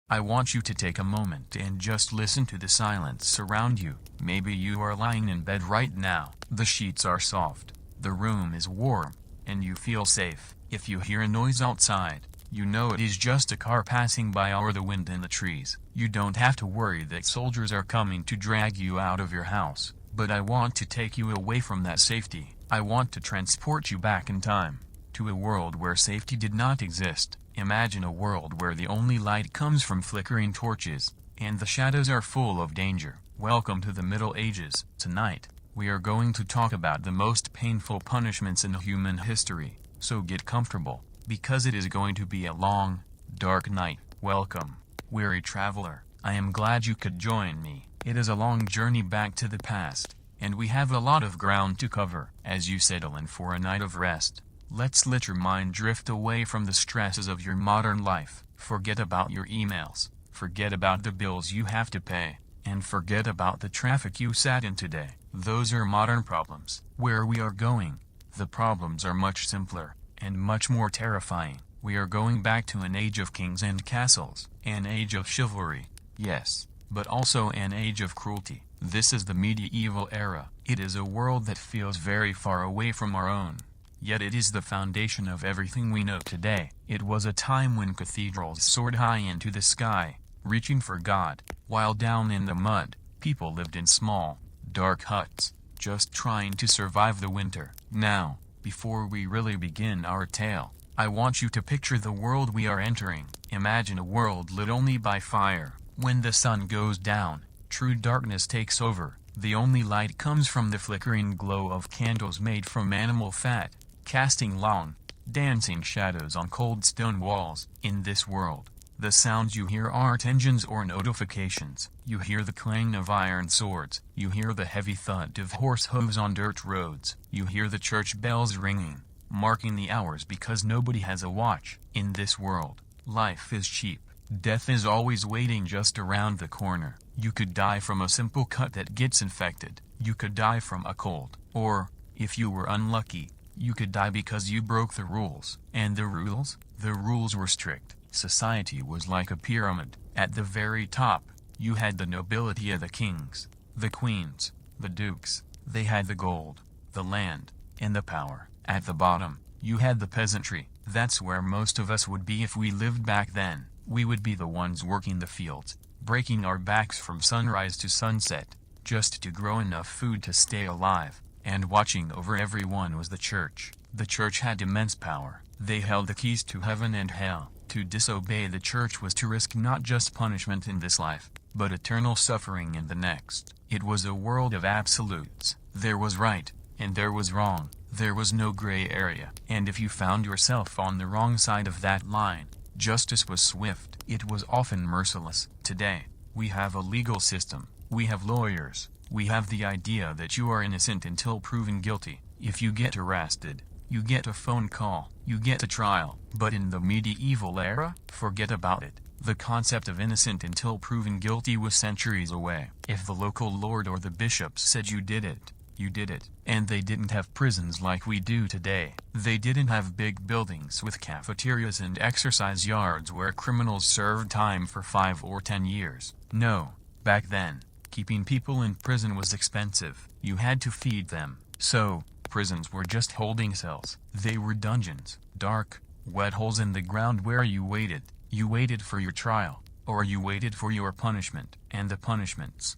I want you to take a moment and just listen to the silence around you. Maybe you are lying in bed right now. The sheets are soft, the room is warm, and you feel safe. If you hear a noise outside, you know it is just a car passing by or the wind in the trees. You don't have to worry that soldiers are coming to drag you out of your house. But I want to take you away from that safety. I want to transport you back in time, to a world where safety did not exist. Imagine a world where the only light comes from flickering torches, and the shadows are full of danger. Welcome to the Middle Ages. Tonight, we are going to talk about the most painful punishments in human history. So get comfortable, because it is going to be a long, dark night. Welcome, weary traveler. I am glad you could join me. It is a long journey back to the past, and we have a lot of ground to cover. As you settle in for a night of rest, let's let your mind drift away from the stresses of your modern life. Forget about your emails, forget about the bills you have to pay, and forget about the traffic you sat in today. Those are modern problems. Where we are going, the problems are much simpler, and much more terrifying. We are going back to an age of kings and castles, an age of chivalry, yes, but also an age of cruelty. This is the medieval era. It is a world that feels very far away from our own. Yet it is the foundation of everything we know today. It was a time when cathedrals soared high into the sky, reaching for God, while down in the mud, people lived in small, dark huts, just trying to survive the winter. Now, before we really begin our tale, I want you to picture the world we are entering. Imagine a world lit only by fire. When the sun goes down, true darkness takes over. The only light comes from the flickering glow of candles made from animal fat, casting long, dancing shadows on cold stone walls. In this world, the sounds you hear aren't engines or notifications. You hear the clang of iron swords. You hear the heavy thud of horse hooves on dirt roads. You hear the church bells ringing, marking the hours because nobody has a watch. In this world, life is cheap. Death is always waiting just around the corner. You could die from a simple cut that gets infected. You could die from a cold. Or, if you were unlucky, you could die because you broke the rules. And the rules? The rules were strict. Society was like a pyramid. At the very top, you had the nobility of the kings, the queens, the dukes. They had the gold, the land, and the power. At the bottom, you had the peasantry. That's where most of us would be if we lived back then. We would be the ones working the fields, breaking our backs from sunrise to sunset, just to grow enough food to stay alive. And watching over everyone was the church. The church had immense power. They held the keys to heaven and hell. To disobey the church was to risk not just punishment in this life, but eternal suffering in the next. It was a world of absolutes. There was right, and there was wrong. There was no gray area. And if you found yourself on the wrong side of that line, justice was swift. It was often merciless. Today, we have a legal system. We have lawyers. We have the idea that you are innocent until proven guilty. If you get arrested, you get a phone call. You get a trial. But in the medieval era, forget about it. The concept of innocent until proven guilty was centuries away. If the local lord or the bishop said you did it, you did it. And they didn't have prisons like we do today. They didn't have big buildings with cafeterias and exercise yards where criminals served time for 5 or 10 years. No, back then, keeping people in prison was expensive. You had to feed them. So, prisons were just holding cells. They were dungeons, dark, wet holes in the ground where you waited. You waited for your trial, or you waited for your punishment. And the punishments.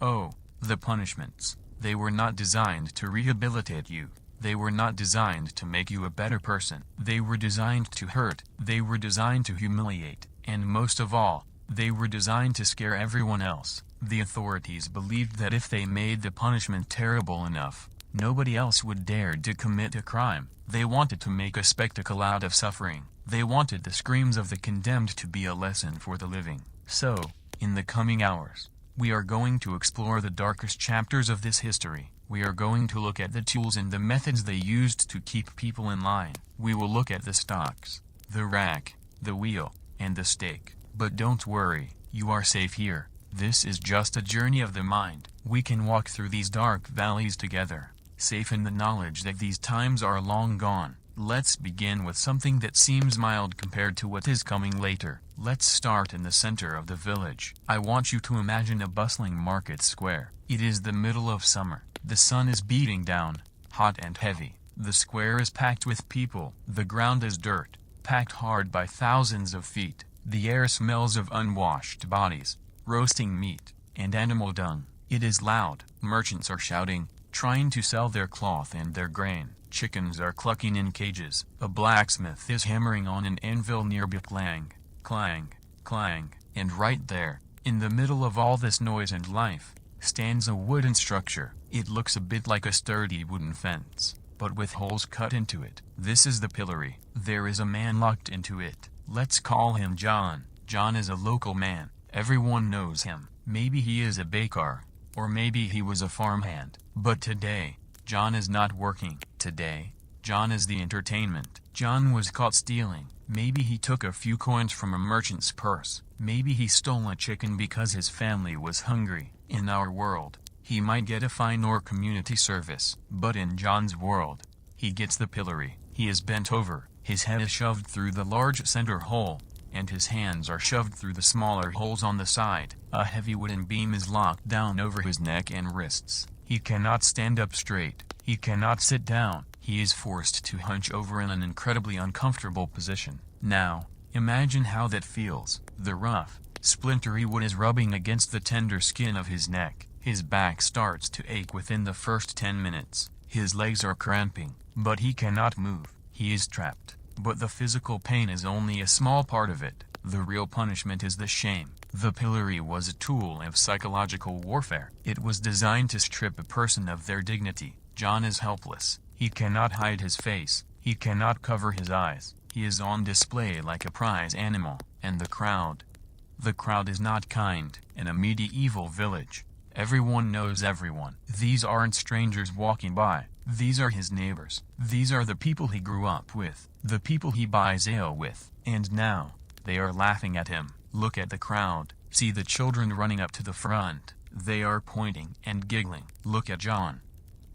Oh, the punishments. They were not designed to rehabilitate you. They were not designed to make you a better person. They were designed to hurt. They were designed to humiliate. And most of all, they were designed to scare everyone else. The authorities believed that if they made the punishment terrible enough, nobody else would dare to commit a crime. They wanted to make a spectacle out of suffering. They wanted the screams of the condemned to be a lesson for the living. So, in the coming hours, we are going to explore the darkest chapters of this history. We are going to look at the tools and the methods they used to keep people in line. We will look at the stocks, the rack, the wheel, and the stake. But don't worry, you are safe here. This is just a journey of the mind. We can walk through these dark valleys together, safe in the knowledge that these times are long gone. Let's begin with something that seems mild compared to what is coming later. Let's start in the center of the village. I want you to imagine a bustling market square. It is the middle of summer. The sun is beating down, hot and heavy. The square is packed with people. The ground is dirt, packed hard by thousands of feet. The air smells of unwashed bodies, roasting meat, and animal dung. It is loud. Merchants are shouting, trying to sell their cloth and their grain. Chickens are clucking in cages. A blacksmith is hammering on an anvil nearby. Clang, clang, clang. And right there, in the middle of all this noise and life, stands a wooden structure. It looks a bit like a sturdy wooden fence, but with holes cut into it. This is the pillory. There is a man locked into it. Let's call him John. John is a local man. Everyone knows him. Maybe he is a baker, or maybe he was a farmhand. But today, John is not working. Today, John is the entertainment. John was caught stealing. Maybe he took a few coins from a merchant's purse. Maybe he stole a chicken because his family was hungry. In our world, he might get a fine or community service. But in John's world, he gets the pillory. He is bent over, his head is shoved through the large center hole, and his hands are shoved through the smaller holes on the side. A heavy wooden beam is locked down over his neck and wrists. He cannot stand up straight. He cannot sit down. He is forced to hunch over in an incredibly uncomfortable position. Now, imagine how that feels. The rough, splintery wood is rubbing against the tender skin of his neck. His back starts to ache within the first 10 minutes. His legs are cramping, but he cannot move. He is trapped. But the physical pain is only a small part of it. The real punishment is the shame. The pillory was a tool of psychological warfare. It was designed to strip a person of their dignity. John is helpless. He cannot hide his face. He cannot cover his eyes. He is on display like a prize animal. And the crowd. The crowd is not kind. In a medieval village, everyone knows everyone. These aren't strangers walking by. These are his neighbors. These are the people he grew up with. The people he buys ale with. And now, they are laughing at him. Look at the crowd. See the children running up to the front. They are pointing and giggling. Look at John.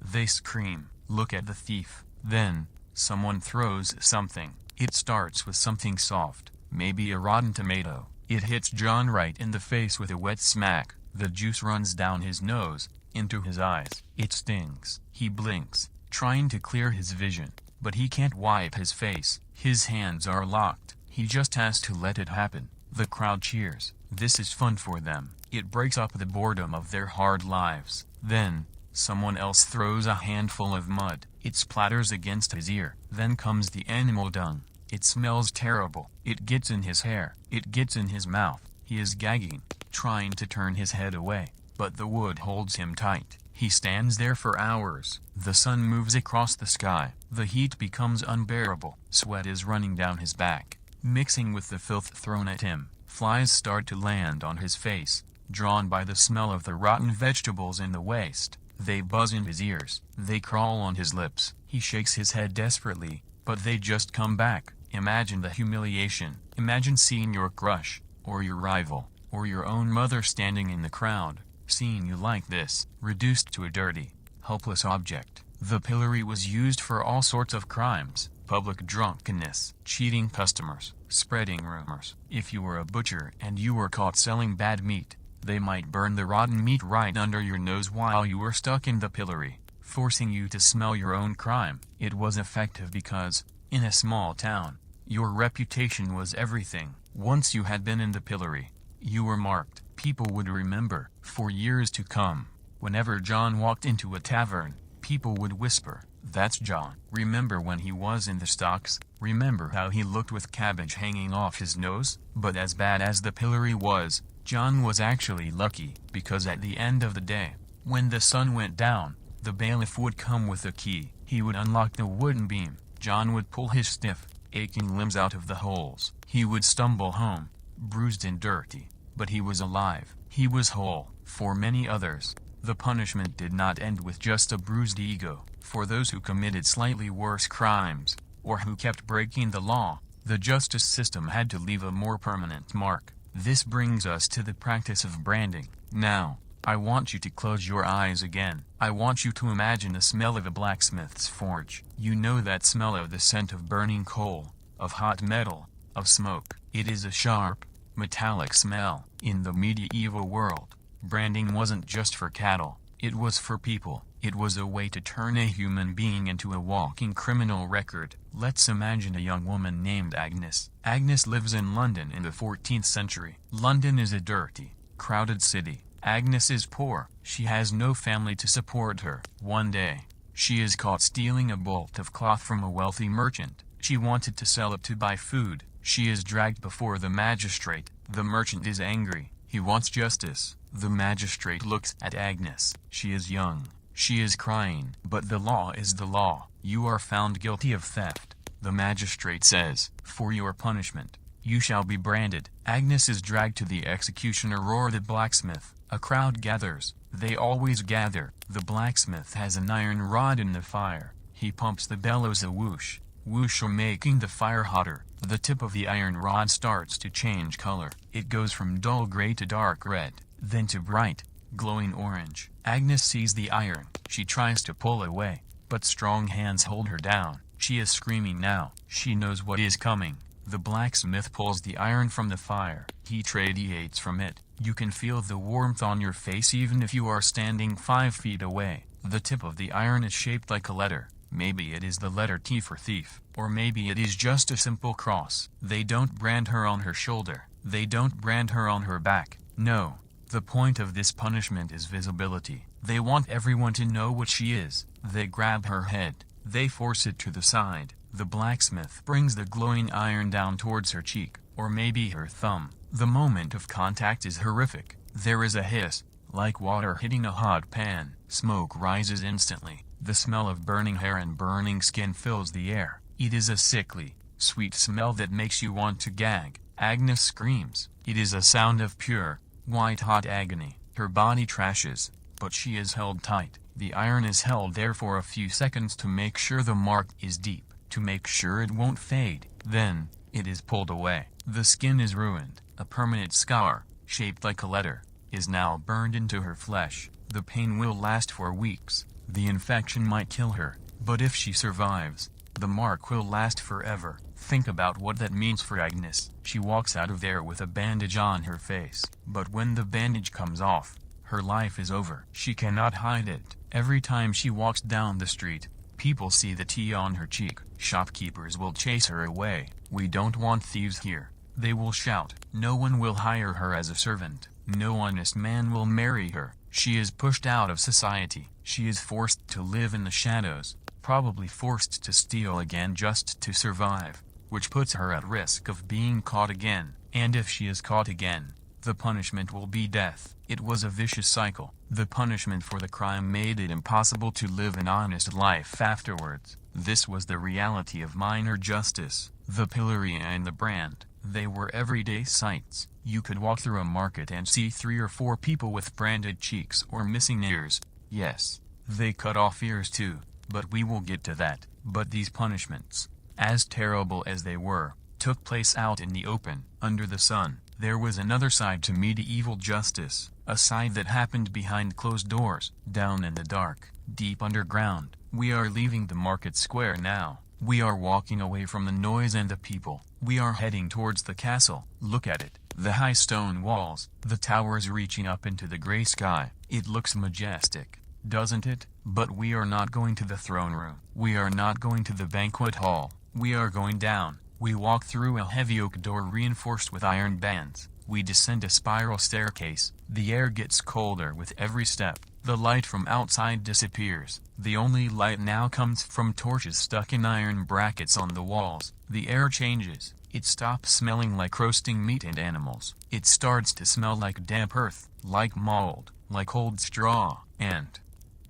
They scream. Look at the thief. Then, someone throws something. It starts with something soft, maybe a rotten tomato. It hits John right in the face with a wet smack. The juice runs down his nose, into his eyes. It stings. He blinks, trying to clear his vision, but he can't wipe his face. His hands are locked. He just has to let it happen. The crowd cheers. This is fun for them. It breaks up the boredom of their hard lives. Then, someone else throws a handful of mud. It splatters against his ear. Then comes the animal dung. It smells terrible. It gets in his hair. It gets in his mouth. He is gagging, trying to turn his head away, but the wood holds him tight. He stands there for hours. The sun moves across the sky. The heat becomes unbearable. Sweat is running down his back, mixing with the filth thrown at him. Flies start to land on his face, drawn by the smell of the rotten vegetables in the waste. They buzz in his ears. They crawl on his lips. He shakes his head desperately, but they just come back. Imagine the humiliation. Imagine seeing your crush, or your rival, or your own mother standing in the crowd, seeing you like this, reduced to a dirty, helpless object. The pillory was used for all sorts of crimes: public drunkenness, cheating customers, spreading rumors. If you were a butcher and you were caught selling bad meat, they might burn the rotten meat right under your nose while you were stuck in the pillory, forcing you to smell your own crime. It was effective because, in a small town, your reputation was everything. Once you had been in the pillory, you were marked. People would remember, for years to come. Whenever John walked into a tavern, people would whisper, "That's John." Remember when he was in the stocks? Remember how he looked with cabbage hanging off his nose? But as bad as the pillory was, John was actually lucky, because at the end of the day, when the sun went down, the bailiff would come with a key. He would unlock the wooden beam. John would pull his stiff, aching limbs out of the holes. He would stumble home, bruised and dirty, but he was alive. He was whole. For many others, the punishment did not end with just a bruised ego. For those who committed slightly worse crimes, or who kept breaking the law, the justice system had to leave a more permanent mark. This brings us to the practice of branding. Now, I want you to close your eyes again. I want you to imagine the smell of a blacksmith's forge. You know that smell of the scent of burning coal, of hot metal, of smoke. It is a sharp, metallic smell. In the medieval world, branding wasn't just for cattle. It was for people. It was a way to turn a human being into a walking criminal record. Let's imagine a young woman named Agnes. Agnes lives in London in the 14th century. London is a dirty, crowded city. Agnes is poor. She has no family to support her. One day, she is caught stealing a bolt of cloth from a wealthy merchant. She wanted to sell it to buy food. She is dragged before the magistrate. The merchant is angry. He wants justice. The magistrate looks at Agnes. She is young. She is crying. But the law is the law. You are found guilty of theft. The magistrate says, for your punishment, you shall be branded. Agnes is dragged to the executioner or the blacksmith. A crowd gathers. They always gather. The blacksmith has an iron rod in the fire. He pumps the bellows a whoosh, whoosh, making the fire hotter. The tip of the iron rod starts to change color. It goes from dull gray to dark red, then to bright, glowing orange. Agnes sees the iron. She tries to pull away, but strong hands hold her down. She is screaming now. She knows what is coming. The blacksmith pulls the iron from the fire. Heat radiates from it. You can feel the warmth on your face even if you are standing 5 feet away. The tip of the iron is shaped like a letter. Maybe it is the letter T for thief, or maybe it is just a simple cross. They don't brand her on her shoulder. They don't brand her on her back. No. The point of this punishment is visibility. They want everyone to know what she is. They grab her head. They force it to the side. The blacksmith brings the glowing iron down towards her cheek, or maybe her thumb. The moment of contact is horrific. There is a hiss, like water hitting a hot pan. Smoke rises instantly. The smell of burning hair and burning skin fills the air. It is a sickly, sweet smell that makes you want to gag. Agnes screams. It is a sound of pure, white-hot agony. Her body trashes, but she is held tight. The iron is held there for a few seconds to make sure the mark is deep, to make sure it won't fade. Then, it is pulled away. The skin is ruined. A permanent scar, shaped like a letter, is now burned into her flesh. The pain will last for weeks. The infection might kill her, but if she survives, the mark will last forever. Think about what that means for Agnes. She walks out of there with a bandage on her face, but when the bandage comes off, her life is over. She cannot hide it. Every time she walks down the street, people see the T on her cheek. Shopkeepers will chase her away. We don't want thieves here. They will shout. No one will hire her as a servant. No honest man will marry her. She is pushed out of society. She is forced to live in the shadows, probably forced to steal again just to survive, which puts her at risk of being caught again. And if she is caught again, the punishment will be death. It was a vicious cycle. The punishment for the crime made it impossible to live an honest life afterwards. This was the reality of minor justice. The pillory and the brand, they were everyday sights. You could walk through a market and see 3 or 4 people with branded cheeks or missing ears. Yes, they cut off ears too, but we will get to that. But these punishments, as terrible as they were, took place out in the open, under the sun. There was another side to medieval justice, a side that happened behind closed doors, down in the dark, deep underground. We are leaving the market square now. We are walking away from the noise and the people. We are heading towards the castle. Look at it. The high stone walls, the towers reaching up into the gray sky. It looks majestic, doesn't it? But we are not going to the throne room. We are not going to the banquet hall. We are going down. We walk through a heavy oak door reinforced with iron bands. We descend a spiral staircase. The air gets colder with every step. The light from outside disappears. The only light now comes from torches stuck in iron brackets on the walls. The air changes. It stops smelling like roasting meat and animals. It starts to smell like damp earth, like mold, like old straw, and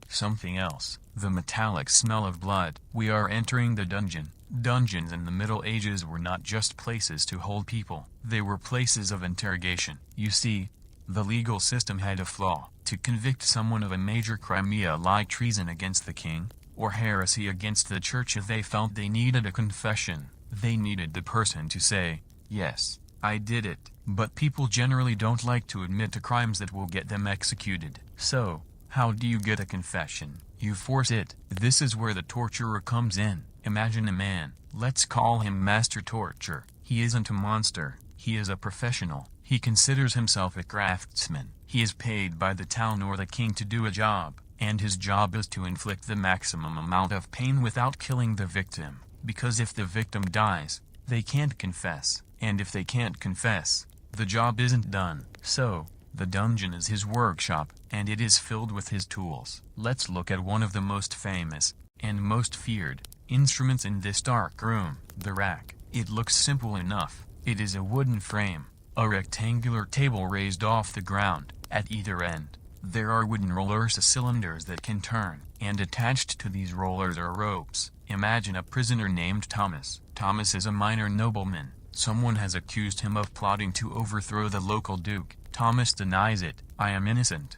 something else. The metallic smell of blood. We are entering the dungeon. Dungeons in the Middle Ages were not just places to hold people. They were places of interrogation. You see, the legal system had a flaw. To convict someone of a major crime like treason against the king, or heresy against the church, if they felt they needed a confession, they needed the person to say, yes, I did it. But people generally don't like to admit to crimes that will get them executed. So, how do you get a confession? You force it. This is where the torturer comes in. Imagine a man. Let's call him Master Torture. He isn't a monster. He is a professional. He considers himself a craftsman. He is paid by the town or the king to do a job, and his job is to inflict the maximum amount of pain without killing the victim. Because if the victim dies, they can't confess, and if they can't confess, the job isn't done. So, the dungeon is his workshop, and it is filled with his tools. Let's look at one of the most famous, and most feared, instruments in this dark room, the rack. It looks simple enough. It is a wooden frame, a rectangular table raised off the ground. At either end, there are wooden rollers, cylinders that can turn, and attached to these rollers are ropes. Imagine a prisoner named Thomas. Thomas is a minor nobleman. Someone has accused him of plotting to overthrow the local duke. Thomas denies it. I am innocent.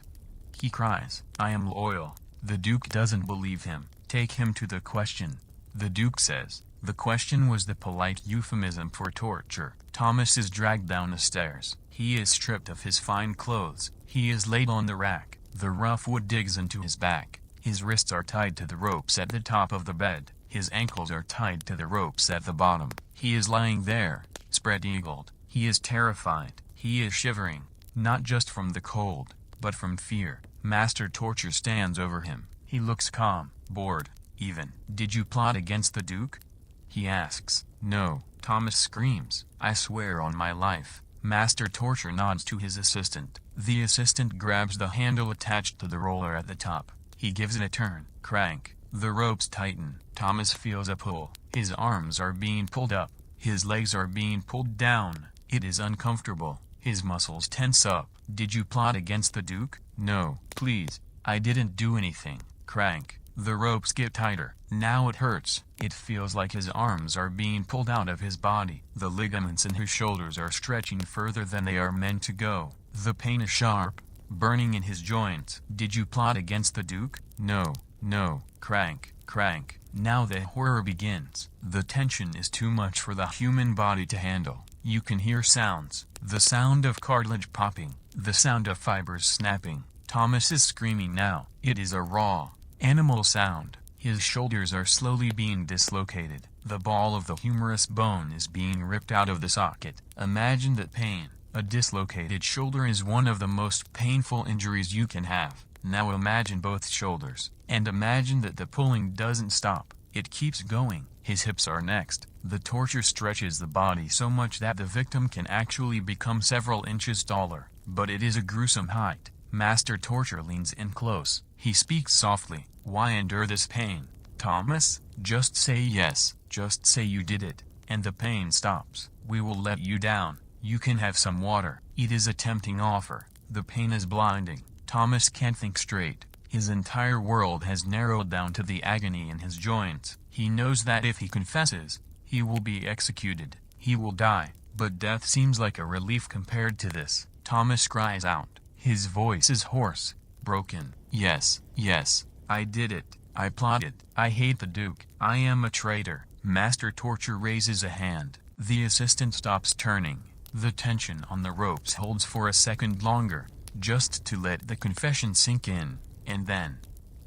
He cries, I am loyal. The duke doesn't believe him. Take him to the question. The duke says, the question was the polite euphemism for torture. Thomas is dragged down the stairs. He is stripped of his fine clothes. He is laid on the rack. The rough wood digs into his back. His wrists are tied to the ropes at the top of the bed. His ankles are tied to the ropes at the bottom. He is lying there, spread-eagled. He is terrified. He is shivering, not just from the cold, but from fear. Master Torture stands over him. He looks calm, bored, even. Did you plot against the duke? He asks. No, Thomas screams. I swear on my life. Master Torture nods to his assistant. The assistant grabs the handle attached to the roller at the top. He gives it a turn. Crank. The ropes tighten. Thomas feels a pull. His arms are being pulled up. His legs are being pulled down. It is uncomfortable. His muscles tense up. Did you plot against the duke? No, please. I didn't do anything. Crank. The ropes get tighter. Now it hurts. It feels like his arms are being pulled out of his body. The ligaments in his shoulders are stretching further than they are meant to go. The pain is sharp, burning in his joints. Did you plot against the duke? No, no. Crank, crank. Now the horror begins. The tension is too much for the human body to handle. You can hear sounds. The sound of cartilage popping. The sound of fibers snapping. Thomas is screaming now. It is a raw, animal sound. His shoulders are slowly being dislocated. The ball of the humerus bone is being ripped out of the socket. Imagine that pain. A dislocated shoulder is one of the most painful injuries you can have. Now imagine both shoulders. And imagine that the pulling doesn't stop. It keeps going. His hips are next. The torture stretches the body so much that the victim can actually become several inches taller. But it is a gruesome height. Master Torture leans in close. He speaks softly. Why endure this pain? Thomas, just say yes. Just say you did it, and the pain stops. We will let you down. You can have some water. It is a tempting offer. The pain is blinding. Thomas can't think straight. His entire world has narrowed down to the agony in his joints. He knows that if he confesses, he will be executed. He will die. But death seems like a relief compared to this. Thomas cries out. His voice is hoarse, broken. Yes, yes, I did it. I plotted. I hate the duke. I am a traitor. Master Torture raises a hand. The assistant stops turning. The tension on the ropes holds for a second longer, just to let the confession sink in, and then,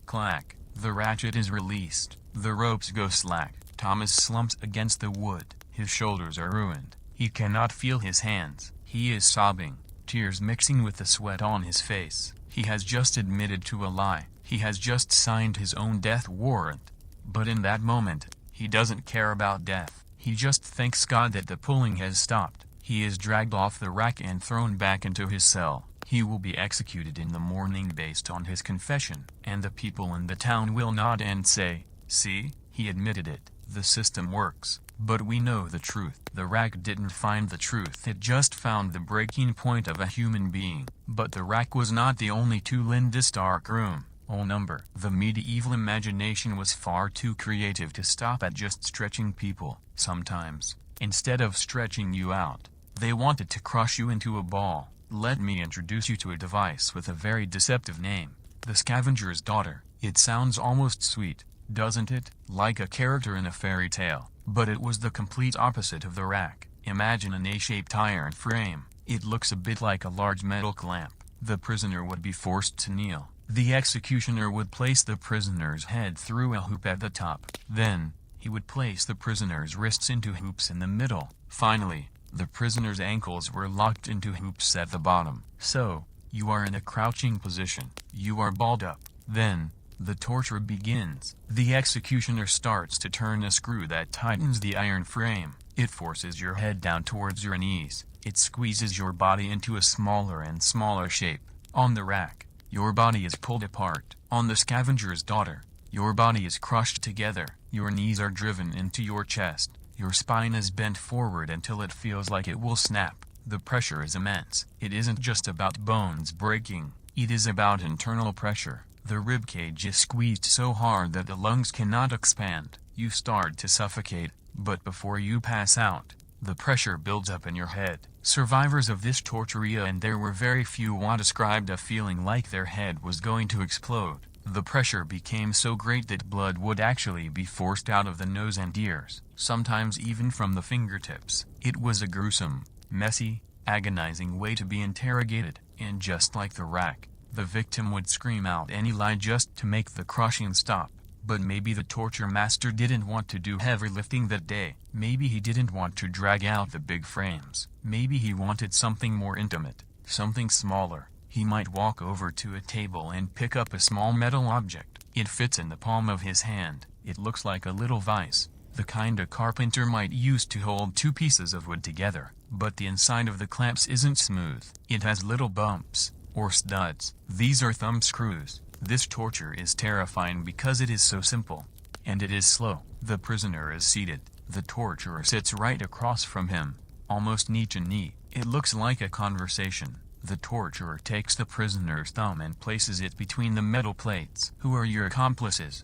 clack, the ratchet is released. The ropes go slack. Thomas slumps against the wood. His shoulders are ruined. He cannot feel his hands. He is sobbing, tears mixing with the sweat on his face. He has just admitted to a lie. He has just signed his own death warrant. But in that moment, he doesn't care about death. He just thanks God that the pulling has stopped. He is dragged off the rack and thrown back into his cell. He will be executed in the morning based on his confession, and the people in the town will nod and say, see, he admitted it. The system works. But we know the truth. The rack didn't find the truth. It just found the breaking point of a human being. But the rack was not the only tool in this dark room. Oh number. The medieval imagination was far too creative to stop at just stretching people. Sometimes, instead of stretching you out, they wanted to crush you into a ball. Let me introduce you to a device with a very deceptive name. The Scavenger's Daughter. It sounds almost sweet, doesn't it? Like a character in a fairy tale. But it was the complete opposite of the rack. Imagine an A-shaped iron frame. It looks a bit like a large metal clamp. The prisoner would be forced to kneel. The executioner would place the prisoner's head through a hoop at the top. Then, he would place the prisoner's wrists into hoops in the middle. Finally, the prisoner's ankles were locked into hoops at the bottom. So, you are in a crouching position. You are balled up. Then, the torture begins. The executioner starts to turn a screw that tightens the iron frame. It forces your head down towards your knees. It squeezes your body into a smaller and smaller shape. On the rack, your body is pulled apart. On the scavenger's daughter, your body is crushed together. Your knees are driven into your chest. Your spine is bent forward until it feels like it will snap. The pressure is immense. It isn't just about bones breaking. It is about internal pressure. The ribcage is squeezed so hard that the lungs cannot expand. You start to suffocate, but before you pass out, the pressure builds up in your head. Survivors of this torture, and there were very few, described a feeling like their head was going to explode. The pressure became so great that blood would actually be forced out of the nose and ears, sometimes even from the fingertips. It was a gruesome, messy, agonizing way to be interrogated, and just like the rack, the victim would scream out any lie just to make the crushing stop. But maybe the torture master didn't want to do heavy lifting that day. Maybe he didn't want to drag out the big frames. Maybe he wanted something more intimate, something smaller. He might walk over to a table and pick up a small metal object. It fits in the palm of his hand. It looks like a little vise, the kind a carpenter might use to hold two pieces of wood together. But the inside of the clamps isn't smooth. It has little bumps, or studs. These are thumb screws. This torture is terrifying because it is so simple. And it is slow. The prisoner is seated. The torturer sits right across from him, almost knee to knee. It looks like a conversation. The torturer takes the prisoner's thumb and places it between the metal plates. "Who are your accomplices?"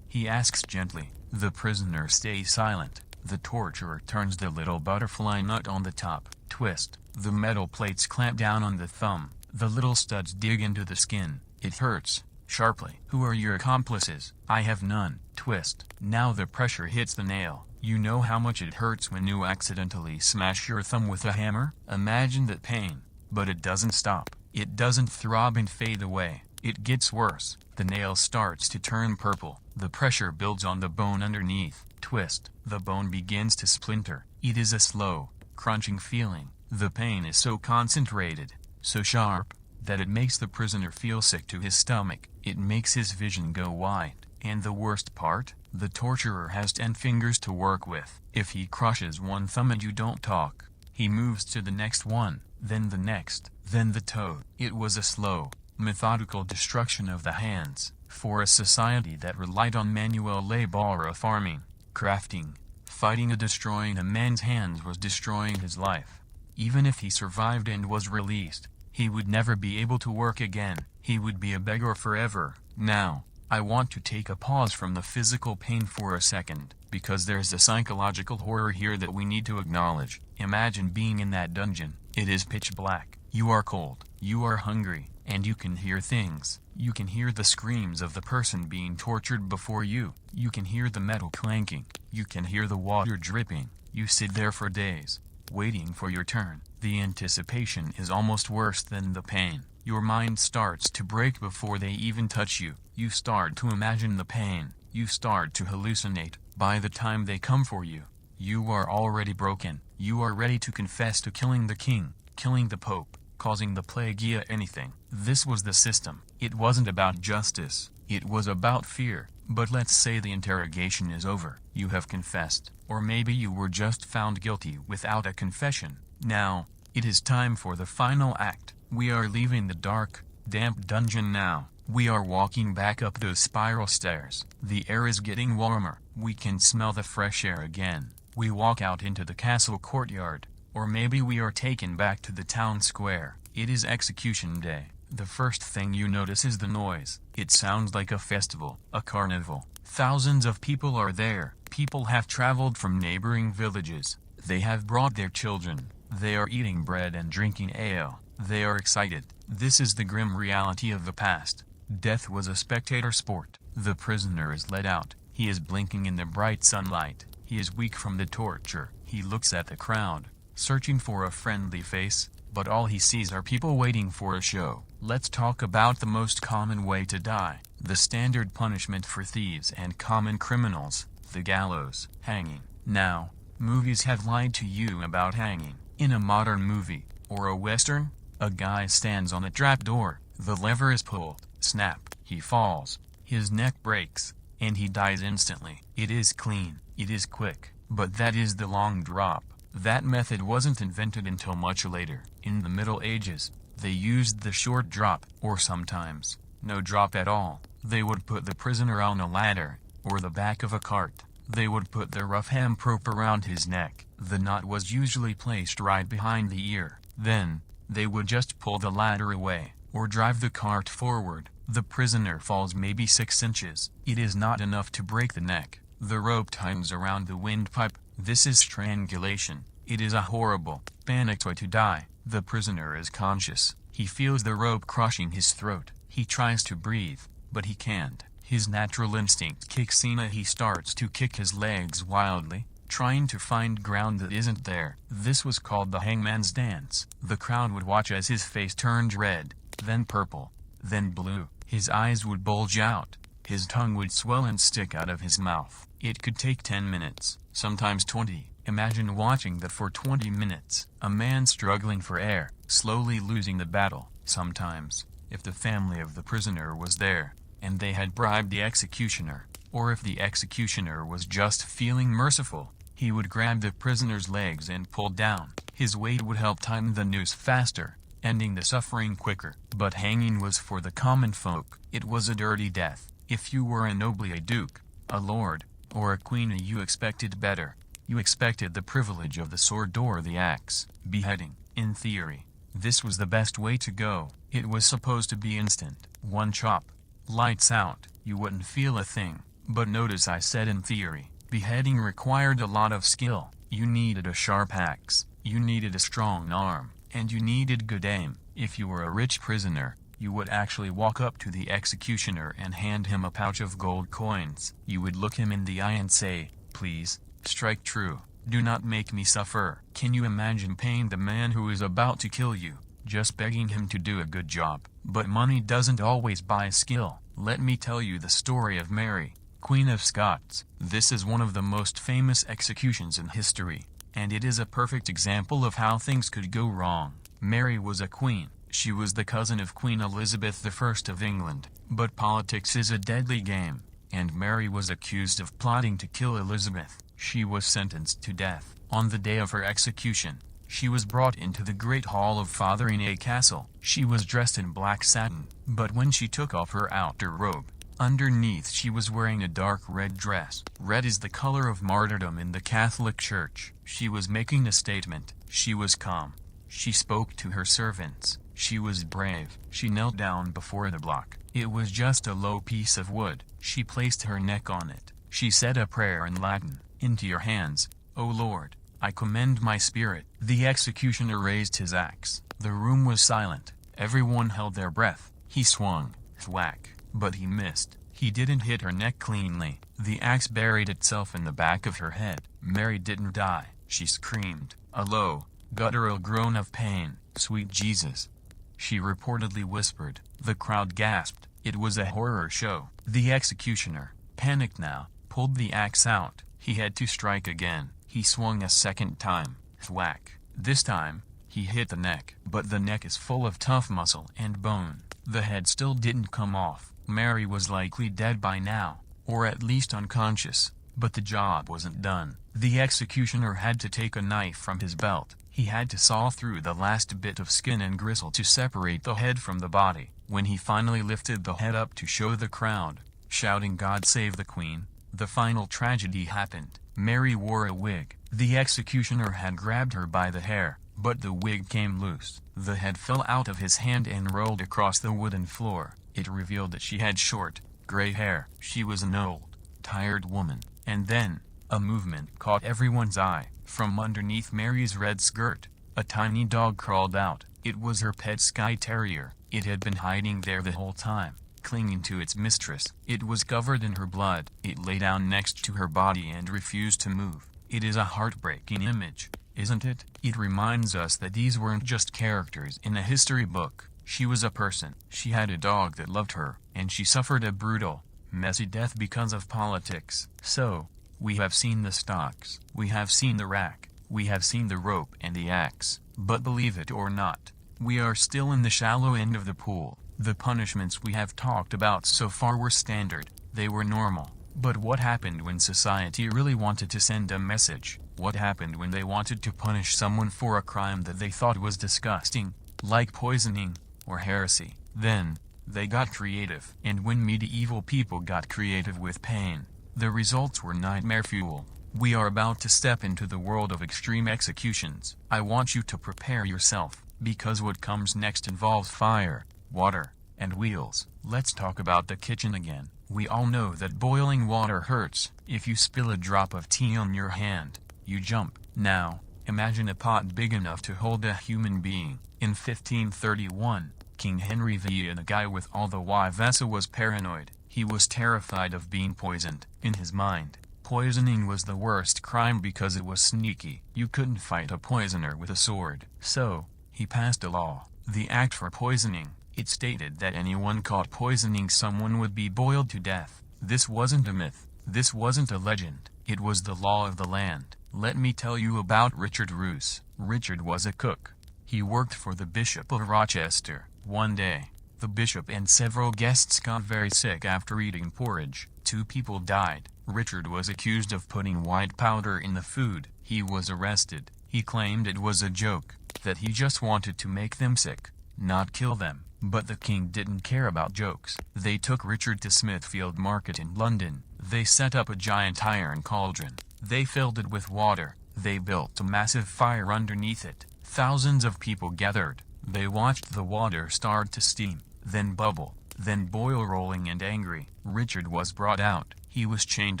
he asks gently. The prisoner stays silent. The torturer turns the little butterfly nut on the top. Twist. The metal plates clamp down on the thumb. The little studs dig into the skin. It hurts. Sharply. "Who are your accomplices?" "I have none." Twist. Now the pressure hits the nail. You know how much it hurts when you accidentally smash your thumb with a hammer? Imagine that pain. But it doesn't stop. It doesn't throb and fade away. It gets worse. The nail starts to turn purple. The pressure builds on the bone underneath. Twist. The bone begins to splinter. It is a slow, crunching feeling. The pain is so concentrated, so sharp, that it makes the prisoner feel sick to his stomach. It makes his vision go wide. And the worst part? The torturer has 10 fingers to work with. If he crushes one thumb and you don't talk, he moves to the next one, then the next, then the toe. It was a slow, methodical destruction of the hands. For a society that relied on manual labor of farming, crafting, fighting, destroying a man's hands was destroying his life. Even if he survived and was released, he would never be able to work again. He would be a beggar forever. Now, I want to take a pause from the physical pain for a second, because there's a psychological horror here that we need to acknowledge. Imagine being in that dungeon. It is pitch black. You are cold. You are hungry. And you can hear things. You can hear the screams of the person being tortured before you. You can hear the metal clanking. You can hear the water dripping. You sit there for days, waiting for your turn. The anticipation is almost worse than the pain. Your mind starts to break before they even touch you. You start to imagine the pain. You start to hallucinate. By the time they come for you, you are already broken. You are ready to confess to killing the king, killing the pope, causing the plague, anything. This was the system. It wasn't about justice. It was about fear. But let's say the interrogation is over. You have confessed. Or maybe you were just found guilty without a confession. Now, it is time for the final act. We are leaving the dark, damp dungeon now. We are walking back up those spiral stairs. The air is getting warmer. We can smell the fresh air again. We walk out into the castle courtyard. Or maybe we are taken back to the town square. It is execution day. The first thing you notice is the noise. It sounds like a festival, a carnival. Thousands of people are there. People have traveled from neighboring villages. They have brought their children. They are eating bread and drinking ale. They are excited. This is the grim reality of the past. Death was a spectator sport. The prisoner is led out. He is blinking in the bright sunlight. He is weak from the torture. He looks at the crowd. searching for a friendly face, but all he sees are people waiting for a show. Let's talk about the most common way to die. The standard punishment for thieves and common criminals, the gallows, hanging. Now, movies have lied to you about hanging. In a modern movie, or a western, a guy stands on a trapdoor, the lever is pulled, snap, he falls, his neck breaks, and he dies instantly. It is clean, it is quick, but that is the long drop. That method wasn't invented until much later. In the Middle Ages, they used the short drop, or sometimes, no drop at all. They would put the prisoner on a ladder, or the back of a cart. They would put the rough hemp rope around his neck. The knot was usually placed right behind the ear. Then, they would just pull the ladder away, or drive the cart forward. The prisoner falls maybe 6 inches. It is not enough to break the neck. The rope tightens around the windpipe. This is strangulation. It is a horrible, panicked way to die. The prisoner is conscious. He feels the rope crushing his throat. He tries to breathe, but he can't. His natural instinct kicks in. He starts to kick his legs wildly, trying to find ground that isn't there. This was called the hangman's dance. The crowd would watch as his face turned red, then purple, then blue. His eyes would bulge out. His tongue would swell and stick out of his mouth. It could take 10 minutes, sometimes 20. Imagine watching that for 20 minutes. A man struggling for air, slowly losing the battle. Sometimes, if the family of the prisoner was there, and they had bribed the executioner, or if the executioner was just feeling merciful, he would grab the prisoner's legs and pull down. His weight would help tighten the noose faster, ending the suffering quicker. But hanging was for the common folk. It was a dirty death. If you were a noble, a duke, a lord, or a queen, you expected better. You expected the privilege of the sword or the axe. Beheading. In theory, this was the best way to go. It was supposed to be instant. One chop. Lights out. You wouldn't feel a thing. But notice I said in theory. Beheading required a lot of skill. You needed a sharp axe. You needed a strong arm. And you needed good aim. If you were a rich prisoner, you would actually walk up to the executioner and hand him a pouch of gold coins. You would look him in the eye and say, "Please, strike true. Do not make me suffer." Can you imagine paying the man who is about to kill you, just begging him to do a good job? But money doesn't always buy skill. Let me tell you the story of Mary, Queen of Scots. This is one of the most famous executions in history, and it is a perfect example of how things could go wrong. Mary was a queen. She was the cousin of Queen Elizabeth I of England. But politics is a deadly game, and Mary was accused of plotting to kill Elizabeth. She was sentenced to death. On the day of her execution, she was brought into the great hall of Fotheringhay Castle. She was dressed in black satin, but when she took off her outer robe, underneath she was wearing a dark red dress. Red is the color of martyrdom in the Catholic Church. She was making a statement. She was calm. She spoke to her servants. She was brave. She knelt down before the block. It was just a low piece of wood. She placed her neck on it. She said a prayer in Latin. "Into your hands, O Lord, I commend my spirit." The executioner raised his axe. The room was silent. Everyone held their breath. He swung. Thwack. But he missed. He didn't hit her neck cleanly. The axe buried itself in the back of her head. Mary didn't die. She screamed. A low, guttural groan of pain. "Sweet Jesus," she reportedly whispered. The crowd gasped. It was a horror show. The executioner, panicked now, pulled the axe out. He had to strike again. He swung a second time. Thwack. This time, he hit the neck. But the neck is full of tough muscle and bone. The head still didn't come off. Mary was likely dead by now, or at least unconscious. But the job wasn't done. The executioner had to take a knife from his belt. He had to saw through the last bit of skin and gristle to separate the head from the body. When he finally lifted the head up to show the crowd, shouting "God save the Queen," the final tragedy happened. Mary wore a wig. The executioner had grabbed her by the hair, but the wig came loose. The head fell out of his hand and rolled across the wooden floor. It revealed that she had short, gray hair. She was an old, tired woman. And then, a movement caught everyone's eye. From underneath Mary's red skirt, a tiny dog crawled out. It was her pet Skye Terrier. It had been hiding there the whole time, clinging to its mistress. It was covered in her blood. It lay down next to her body and refused to move. It is a heartbreaking image. isn't it? It reminds us that these weren't just characters in a history book. She was a person. She had a dog that loved her, and she suffered a brutal, messy death because of politics. So, we have seen the stocks, we have seen the rack, we have seen the rope and the axe, but believe it or not, we are still in the shallow end of the pool. The punishments we have talked about so far were standard, they were normal. But what happened when society really wanted to send a message? What happened when they wanted to punish someone for a crime that they thought was disgusting, like poisoning, or heresy? Then, they got creative. And when medieval people got creative with pain, the results were nightmare fuel. We are about to step into the world of extreme executions. I want you to prepare yourself, because what comes next involves fire, water, and wheels. Let's talk about the kitchen again. We all know that boiling water hurts. If you spill a drop of tea on your hand, you jump. Now, imagine a pot big enough to hold a human being. In 1531, King Henry VIII, the guy with all the Vesa, was paranoid. He was terrified of being poisoned. In his mind, poisoning was the worst crime because it was sneaky. You couldn't fight a poisoner with a sword. So, he passed a law, the Act for Poisoning. It stated that anyone caught poisoning someone would be boiled to death. This wasn't a myth. This wasn't a legend. It was the law of the land. Let me tell you about Richard Roos. Richard was a cook. He worked for the Bishop of Rochester. One day, the bishop and several guests got very sick after eating porridge. 2 people died. Richard was accused of putting white powder in the food. He was arrested. He claimed it was a joke, that he just wanted to make them sick, not kill them. But the king didn't care about jokes. They took Richard to Smithfield Market in London. They set up a giant iron cauldron. They filled it with water. They built a massive fire underneath it. Thousands of people gathered. They watched the water start to steam, then bubble, then boil. Rolling and angry, Richard was brought out. He was chained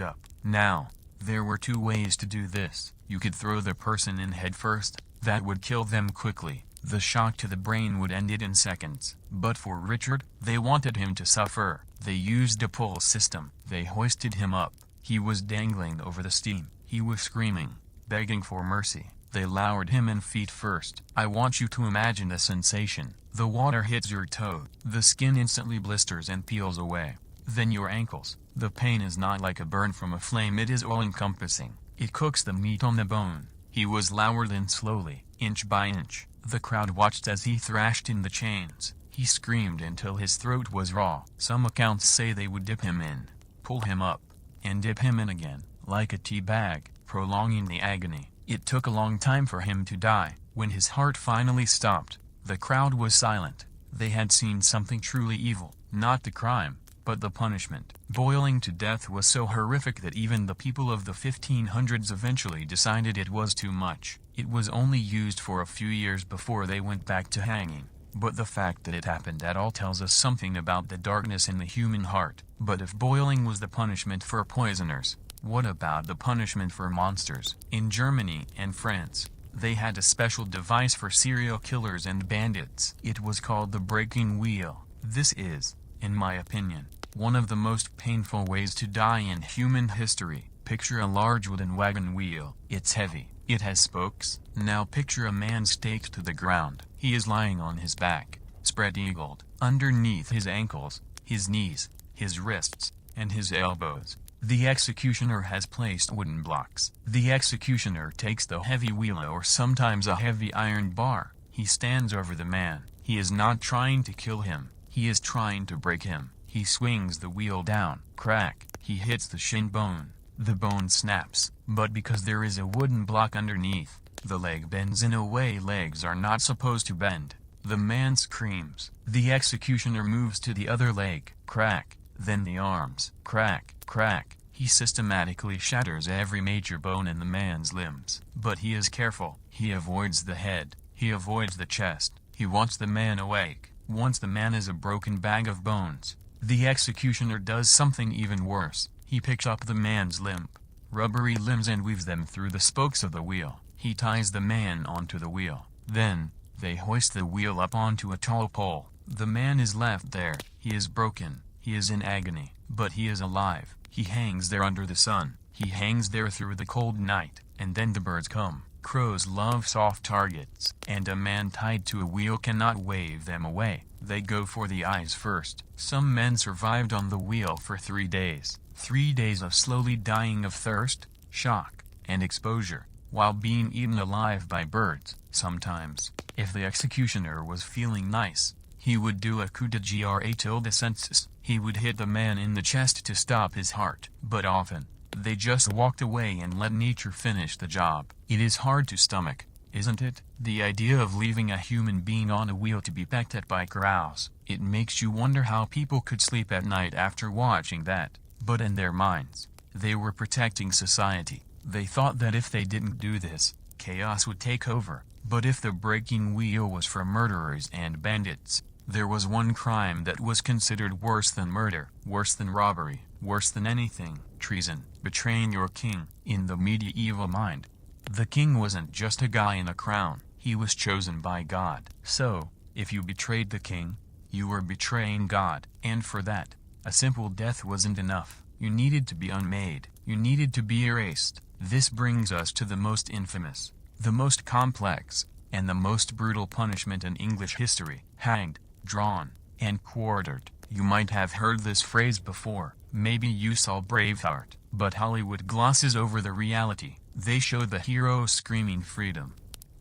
up. Now, there were 2 ways to do this. You could throw the person in head first. That would kill them quickly. The shock to the brain would end it in seconds. But for Richard, they wanted him to suffer. They used a pull system. They hoisted him up. He was dangling over the steam. He was screaming, begging for mercy. They lowered him in feet first. I want you to imagine the sensation. The water hits your toe. The skin instantly blisters and peels away. Then your ankles. The pain is not like a burn from a flame. It is all-encompassing. It cooks the meat on the bone. He was lowered in slowly, inch by inch. The crowd watched as he thrashed in the chains. He screamed until his throat was raw. Some accounts say they would dip him in, pull him up, and dip him in again, like a tea bag, prolonging the agony. It took a long time for him to die. When his heart finally stopped, the crowd was silent. They had seen something truly evil, not the crime, but the punishment. Boiling to death was so horrific that even the people of the 1500s eventually decided it was too much. It was only used for a few years before they went back to hanging. But the fact that it happened at all tells us something about the darkness in the human heart. But if boiling was the punishment for poisoners, what about the punishment for monsters? In Germany and France, they had a special device for serial killers and bandits. It was called the breaking wheel. This is, in my opinion, one of the most painful ways to die in human history. Picture a large wooden wagon wheel. It's heavy. It has spokes. Now picture a man staked to the ground. He is lying on his back, spread-eagled. Underneath his ankles, his knees, his wrists, and his elbows, the executioner has placed wooden blocks. The executioner takes the heavy wheel or sometimes a heavy iron bar. He stands over the man. He is not trying to kill him. He is trying to break him. He swings the wheel down. Crack. He hits the shin bone. The bone snaps, but because there is a wooden block underneath, the leg bends in a way legs are not supposed to bend. The man screams. The executioner moves to the other leg. Crack. Then the arms. Crack. Crack. He systematically shatters every major bone in the man's limbs. But he is careful. He avoids the head. He avoids the chest. He wants the man awake. Once the man is a broken bag of bones, the executioner does something even worse. He picks up the man's limp, rubbery limbs and weaves them through the spokes of the wheel. He ties the man onto the wheel. Then, they hoist the wheel up onto a tall pole. The man is left there. He is broken. He is in agony. But he is alive. He hangs there under the sun. He hangs there through the cold night. And then the birds come. Crows love soft targets, and a man tied to a wheel cannot wave them away. They go for the eyes first. Some men survived on the wheel for 3 days. 3 days of slowly dying of thirst, shock, and exposure, while being eaten alive by birds. Sometimes, if the executioner was feeling nice, he would do a coup de grace. He would hit the man in the chest to stop his heart. But often, they just walked away and let nature finish the job. It is hard to stomach, isn't it? The idea of leaving a human being on a wheel to be pecked at by crows. It makes you wonder how people could sleep at night after watching that. But in their minds, they were protecting society. They thought that if they didn't do this, chaos would take over. But if the breaking wheel was for murderers and bandits, there was one crime that was considered worse than murder, worse than robbery, worse than anything: treason, betraying your king. In the medieval mind, the king wasn't just a guy in a crown, he was chosen by God. So, if you betrayed the king, you were betraying God. And for that, a simple death wasn't enough. You needed to be unmade. You needed to be erased. This brings us to the most infamous, the most complex, and the most brutal punishment in English history: hanged, drawn, and quartered. You might have heard this phrase before. Maybe you saw Braveheart, but Hollywood glosses over the reality. They show the hero screaming freedom,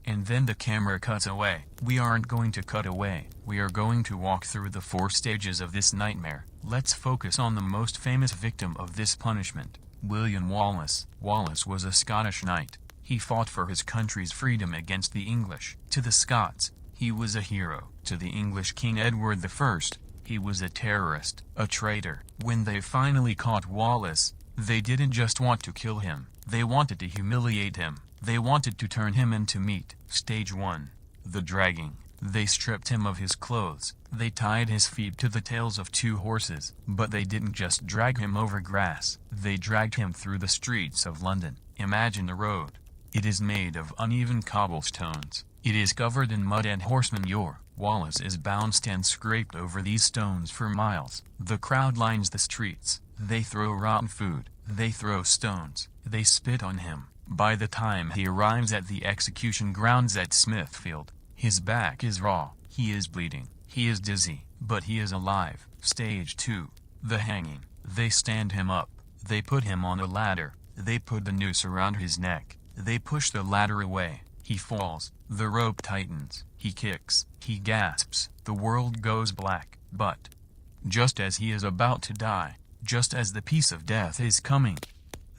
and then the camera cuts away. We aren't going to cut away. We are going to walk through the 4 stages of this nightmare. Let's focus on the most famous victim of this punishment: William Wallace. Wallace was a Scottish knight. He fought for his country's freedom against the English. To the Scots, he was a hero. To the English King Edward I, he was a terrorist, a traitor. When they finally caught Wallace, they didn't just want to kill him. They wanted to humiliate him. They wanted to turn him into meat. Stage 1. The dragging. They stripped him of his clothes. They tied his feet to the tails of 2 horses. But they didn't just drag him over grass. They dragged him through the streets of London. Imagine the road. It is made of uneven cobblestones. It is covered in mud and horse manure. Wallace is bounced and scraped over these stones for miles. The crowd lines the streets. They throw rotten food. They throw stones. They spit on him. By the time he arrives at the execution grounds at Smithfield, his back is raw. He is bleeding. He is dizzy, but he is alive. Stage 2. The hanging. They stand him up. They put him on a ladder. They put the noose around his neck. They push the ladder away. He falls. The rope tightens. He kicks. He gasps. The world goes black. But just as he is about to die, just as the peace of death is coming,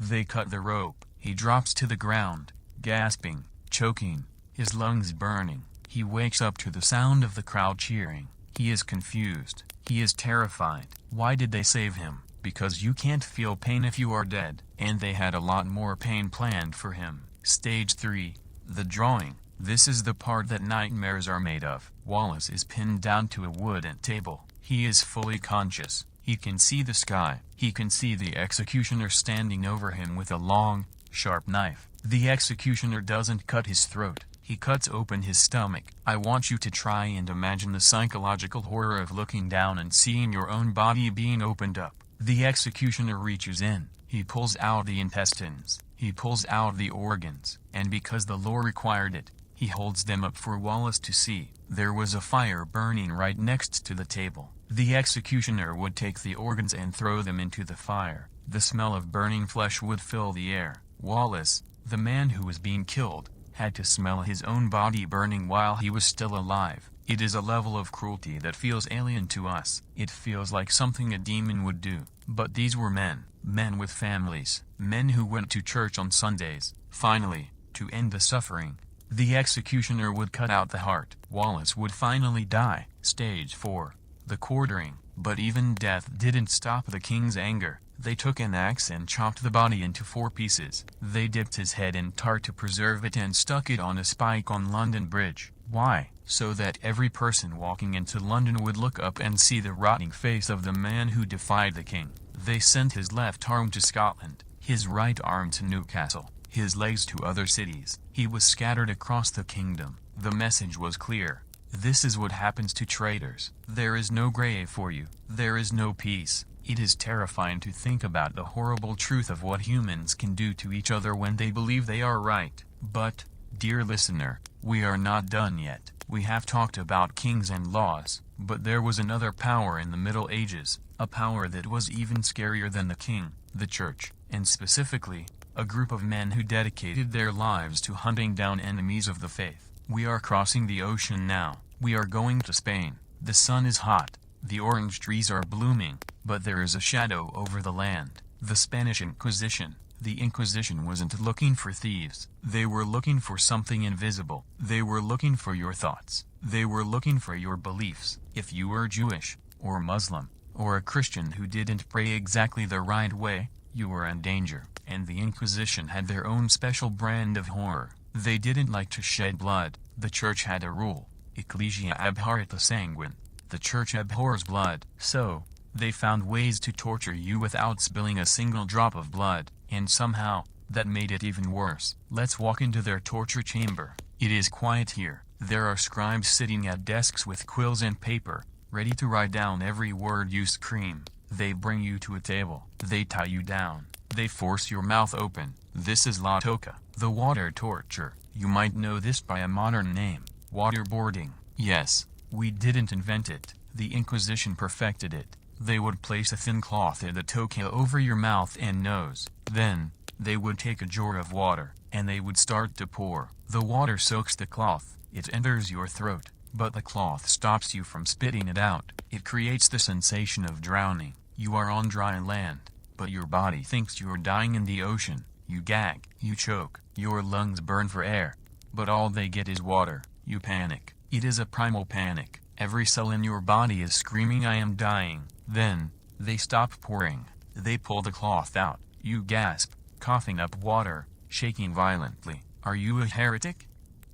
they cut the rope. He drops to the ground, gasping, choking, his lungs burning. He wakes up to the sound of the crowd cheering. He is confused. He is terrified. Why did they save him? Because you can't feel pain if you are dead. And they had a lot more pain planned for him. Stage 3. The drawing. This is the part that nightmares are made of. Wallace is pinned down to a wooden table. He is fully conscious. He can see the sky. He can see the executioner standing over him with a long, sharp knife. The executioner doesn't cut his throat. He cuts open his stomach. I want you to try and imagine the psychological horror of looking down and seeing your own body being opened up. The executioner reaches in. He pulls out the intestines. He pulls out the organs. And because the law required it, he holds them up for Wallace to see. There was a fire burning right next to the table. The executioner would take the organs and throw them into the fire. The smell of burning flesh would fill the air. Wallace, the man who was being killed, had to smell his own body burning while he was still alive. It is a level of cruelty that feels alien to us. It feels like something a demon would do. But these were men. Men with families. Men who went to church on Sundays. Finally, to end the suffering, the executioner would cut out the heart. Wallace would finally die. Stage 4. The quartering. But even death didn't stop the king's anger. They took an axe and chopped the body into 4 pieces. They dipped his head in tar to preserve it and stuck it on a spike on London Bridge. Why? So that every person walking into London would look up and see the rotting face of the man who defied the king. They sent his left arm to Scotland, his right arm to Newcastle, his legs to other cities. He was scattered across the kingdom. The message was clear. This is what happens to traitors. There is no grave for you. There is no peace. It is terrifying to think about the horrible truth of what humans can do to each other when they believe they are right. But Dear listener, we are not done yet. We have talked about kings and laws, but there was another power in the Middle Ages, a power that was even scarier than the king, the church, and specifically, a group of men who dedicated their lives to hunting down enemies of the faith. We are crossing the ocean now. We are going to Spain. The sun is hot. The orange trees are blooming, but there is a shadow over the land. The Spanish Inquisition. The Inquisition wasn't looking for thieves. They were looking for something invisible. They were looking for your thoughts. They were looking for your beliefs. If you were Jewish, or Muslim, or a Christian who didn't pray exactly the right way, you were in danger. And the Inquisition had their own special brand of horror. They didn't like to shed blood. The church had a rule. Ecclesia abhorret sanguine. The church abhors blood. So, they found ways to torture you without spilling a single drop of blood. And somehow, that made it even worse. Let's walk into their torture chamber. It is quiet here. There are scribes sitting at desks with quills and paper, ready to write down every word you scream. They bring you to a table. They tie you down. They force your mouth open. This is la toca, the water torture. You might know this by a modern name, waterboarding. Yes, we didn't invent it. The Inquisition perfected it. They would place a thin cloth in the toca over your mouth and nose. Then, they would take a jar of water, and they would start to pour. The water soaks the cloth. It enters your throat, but the cloth stops you from spitting it out. It creates the sensation of drowning. You are on dry land, but your body thinks you're dying in the ocean. You gag, you choke, your lungs burn for air. But all they get is water. You panic. It is a primal panic. Every cell in your body is screaming, I am dying. Then, they stop pouring. They pull the cloth out. You gasp, coughing up water, shaking violently. Are you a heretic?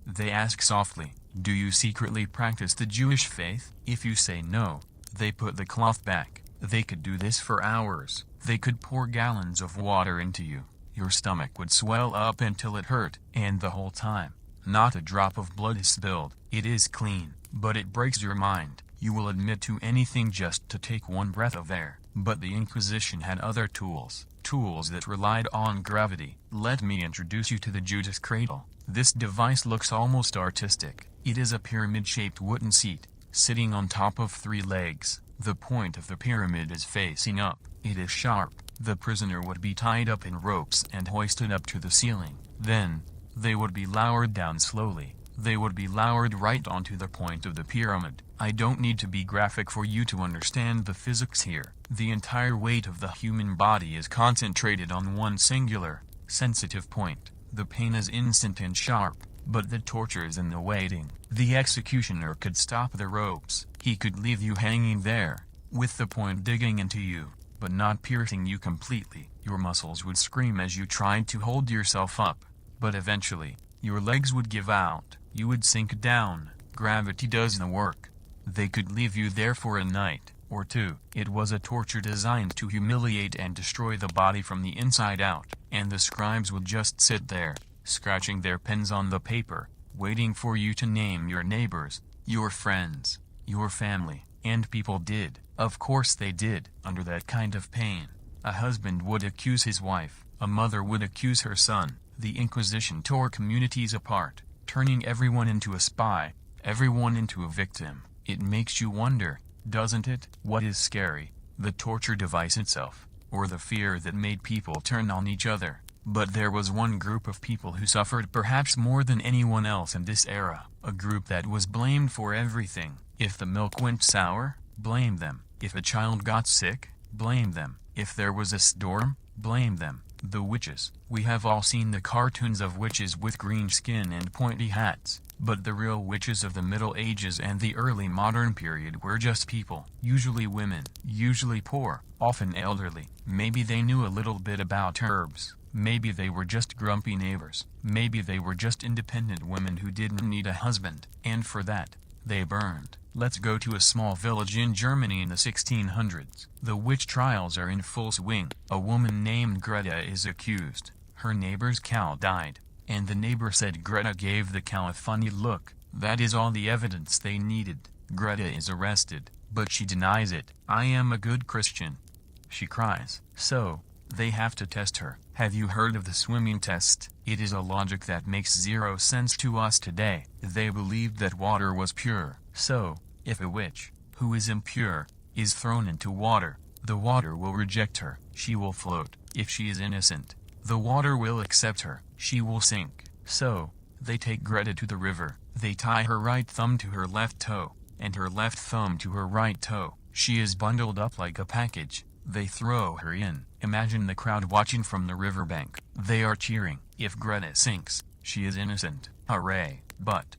They ask softly, do you secretly practice the Jewish faith? If you say no, they put the cloth back. They could do this for hours. They could pour gallons of water into you. Your stomach would swell up until it hurt, and the whole time, not a drop of blood is spilled. It is clean, but it breaks your mind. You will admit to anything just to take one breath of air. But the Inquisition had other tools that relied on gravity. Let me introduce you to the Judas cradle. This device looks almost artistic. It is a pyramid-shaped wooden seat, sitting on top of 3 legs. The point of the pyramid is facing up. It is sharp. The prisoner would be tied up in ropes and hoisted up to the ceiling. Then, they would be lowered down slowly. They would be lowered right onto the point of the pyramid. I don't need to be graphic for you to understand the physics here. The entire weight of the human body is concentrated on one singular, sensitive point. The pain is instant and sharp, but the torture is in the waiting. The executioner could stop the ropes. He could leave you hanging there, with the point digging into you, but not piercing you completely. Your muscles would scream as you tried to hold yourself up, but eventually, your legs would give out. You would sink down. Gravity does the work. They could leave you there for a night, or 2. It was a torture designed to humiliate and destroy the body from the inside out, and the scribes would just sit there, scratching their pens on the paper, waiting for you to name your neighbors, your friends, your family, and people did. Of course they did. Under that kind of pain, a husband would accuse his wife, a mother would accuse her son. The Inquisition tore communities apart, turning everyone into a spy, everyone into a victim. It makes you wonder, doesn't it? What is scary, the torture device itself, or the fear that made people turn on each other? But there was one group of people who suffered perhaps more than anyone else in this era, a group that was blamed for everything. If the milk went sour, blame them. If a child got sick, blame them. If there was a storm, blame them. The witches. We have all seen the cartoons of witches with green skin and pointy hats, but the real witches of the Middle Ages and the early modern period were just people, usually women, usually poor, often elderly. Maybe they knew a little bit about herbs. Maybe they were just grumpy neighbors. Maybe they were just independent women who didn't need a husband, and for that, they burned. Let's go to a small village in Germany in the 1600s. The witch trials are in full swing. A woman named Greta is accused. Her neighbor's cow died, and the neighbor said Greta gave the cow a funny look. That is all the evidence they needed. Greta is arrested, but she denies it. I am a good Christian, she cries. So, They have to test her. Have you heard of the swimming test? It is a logic that makes zero sense to us today. They believed that water was pure. So, if a witch, who is impure, is thrown into water, the water will reject her. She will float. If she is innocent, the water will accept her. She will sink. So, they take Greta to the river. They tie her right thumb to her left toe, and her left thumb to her right toe. She is bundled up like a package. They throw her in. Imagine the crowd watching from the riverbank. They are cheering. If Greta sinks, she is innocent. Hooray! But